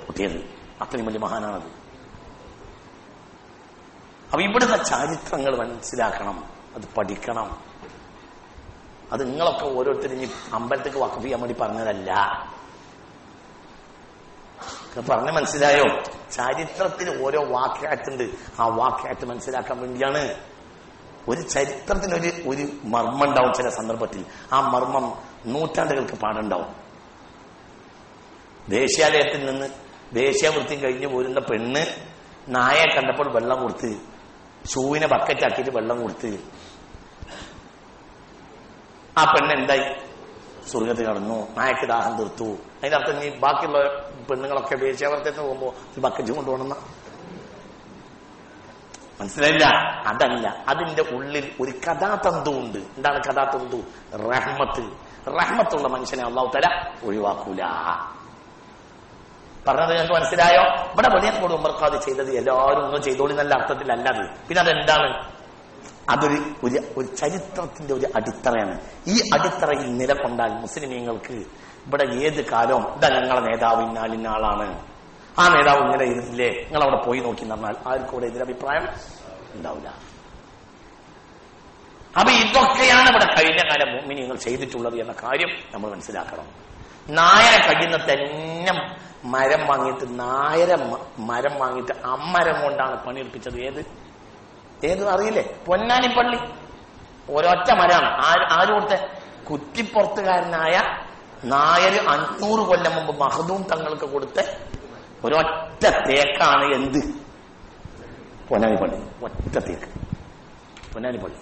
പൊട്ടിയത്. അത്രയും വലിയ മഹാനാണത്. അപ്പൊ ഇവിടുത്തെ ചരിത്രങ്ങൾ മനസ്സിലാക്കണം, അത് പഠിക്കണം. അത് നിങ്ങളൊക്കെ ഓരോരുത്തരും അമ്പലത്തേക്ക് വഖഫ് ചെയ്യാൻ വേണ്ടി പറഞ്ഞതല്ല. പറഞ്ഞ മനസ്സിലായോ? ചരിത്രത്തിന് ഓരോ വാക്യാറ്റുണ്ട്. ആ വാക്യാറ്റ് മനസ്സിലാക്കാൻ വേണ്ടിയാണ്. ഒരു ചരിത്രത്തിന് ഒരു മർമ്മം ഉണ്ടാവും ചില സന്ദർഭത്തിൽ. ആ മർമ്മം നൂറ്റാണ്ടുകൾക്ക് പാടുണ്ടാവും. ദേശീയാലയത്തിൽ നിന്ന് ദേശീയവൃത്തി കഴിഞ്ഞ് പോരുന്ന പെണ്ണ് നായയെ കണ്ടപ്പോൾ വെള്ളം കൊടുത്ത്, ഷൂവിനെ ബക്കറ്റാക്കിയിട്ട് വെള്ളം കൊടുത്ത്, ആ പെണ്ണ് എന്തായി? സ്വർഗത്തിൽ കടന്നു. നായക്ക് ദാഹം തീർത്തു. അതിന്റെ അർത്ഥം നീ ബാക്കിയുള്ള പെണ്ണുങ്ങളൊക്കെ ദേശീയവൃത്തത്തിന് പോകുമ്പോ ഈ ബക്കറ്റ് കൊണ്ടുപോകണമെന്ന മനസ്സിലായില്ല? അതല്ല. അതിന്റെ ഉള്ളിൽ ഒരു കഥാതന്തു ഉണ്ട്. എന്താണ് കഥാതന്തു? റഹ്മത്തുള്ള മനുഷ്യനെ അല്ലാഹു തആല ഒഴിവാക്കൂല. പറഞ്ഞത് ഞങ്ങൾക്ക് മനസ്സിലായോ? ഇവിടെ വലിയ ഉമർ ഖാദി ചെയ്തത് എല്ലാവരും ഒന്നും ചെയ്തോളി നല്ല അർത്ഥത്തിലല്ലത്. പിന്നെ അതെന്താണ്? അതൊരു ചരിത്രത്തിന്റെ ഒരു അടിത്തറയാണ്. ഈ അടിത്തറയിൽ നിലകൊണ്ടാൽ മുസ്ലിമീങ്ങൾക്ക് ഇവിടെ ഏത് കാലവും ഇതാ ഞങ്ങളെ നേതാവ് ഇന്നാലിന്ന ആളാണ്, ആ നേതാവ് ഇങ്ങനെ ഇരുന്നില്ലേ, നിങ്ങൾ അവിടെ പോയി നോക്കി എന്ന് പറഞ്ഞാൽ ആർക്കും ഇവിടെ എതിരഭിപ്രായം ഉണ്ടാവില്ല. അപ്പൊ ഇതൊക്കെയാണ് ഇവിടെ കഴിഞ്ഞ കാലം മുഅ്മിനീങ്ങൾ ചെയ്തിട്ടുള്ളത് എന്ന കാര്യം നമ്മൾ മനസ്സിലാക്കണം. നായരെ കഴിയുന്ന തന്നെ മരം വാങ്ങിയിട്ട് അമ്മരം കൊണ്ടാണ് പണിയെടുപ്പിച്ചത്. ഏത് അറിയില്ലേ? പൊന്നാനിപ്പള്ളി ഒരൊറ്റ മരമാണ്. ആര് കൊടുത്ത? കുറ്റിപ്പുറത്തുകാരനായ നായര് 500 കൊല്ലം മുമ്പ് മഹദൂം തങ്ങൾക്ക് കൊടുത്ത ഒരൊറ്റ തേക്കാണ്. എന്ത്? പൊന്നാനിപ്പള്ളി. ഒറ്റ തേക്ക് പൊന്നാനിപ്പള്ളി.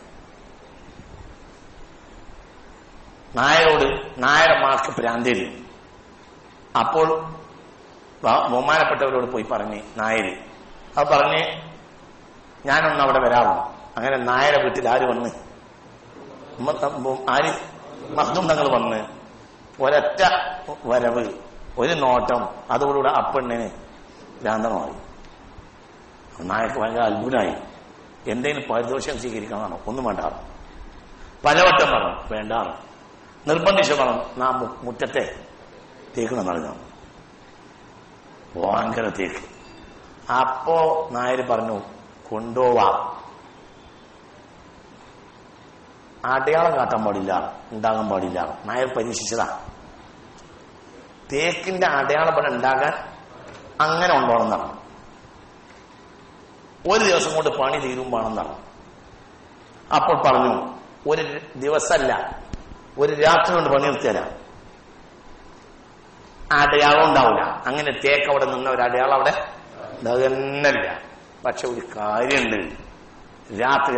നായരുടെ മാർക്ക് പ്രാന്തേരി. അപ്പോൾ ബഹുമാനപ്പെട്ടവരോട് പോയി പറഞ്ഞ് നായര് അത് പറഞ്ഞ് ഞാനൊന്ന് അവിടെ വരാമോ? അങ്ങനെ നായരെ വീട്ടിൽ ആര് വന്ന്? മഹ്ദൂം തങ്ങൾ വന്ന് ഒരൊറ്റ വരവ് ഒരു നോട്ടം, അതോടുകൂടെ ആ പെണ്ണിന് ഭ്രാന്തമായി. നായക്ക് ഭയങ്കര അത്ഭുതമായി. എന്തെങ്കിലും പാരിതോഷികം സ്വീകരിക്കണമെന്നാണോ? ഒന്നും വേണ്ടാറ്. പലവട്ടം പറഞ്ഞു വേണ്ടാറ്. നിർബന്ധിച്ച് പറഞ്ഞു നാം മുറ്റത്തെ തേക്കണം നടന്നു. ഭയങ്കര തേക്ക്. അപ്പോ നായര് പറഞ്ഞു കൊണ്ടുപോവാം. അടയാളം കാട്ടാൻ പാടില്ല, ഉണ്ടാകാൻ പാടില്ല. നായർ പരീക്ഷിച്ചതാ. തേക്കിന്റെ അടയാളം ഇവിടെ ഉണ്ടാകാൻ അങ്ങനെ ഉണ്ടോണെന്നാണ്. ഒരു ദിവസം കൊണ്ട് പണി തീരുമ്പോണെന്നാണ്. അപ്പോൾ പറഞ്ഞു ഒരു ദിവസമല്ല, ഒരു രാത്രി കൊണ്ട് പണി നിർത്തിയാലാ അടയാളം ഉണ്ടാവില്ല. അങ്ങനെ തേക്ക് അവിടെ നിന്ന ഒരു അടയാളം അവിടെ തന്നെയല്ല. പക്ഷെ ഒരു കാര്യമുണ്ട്, രാത്രി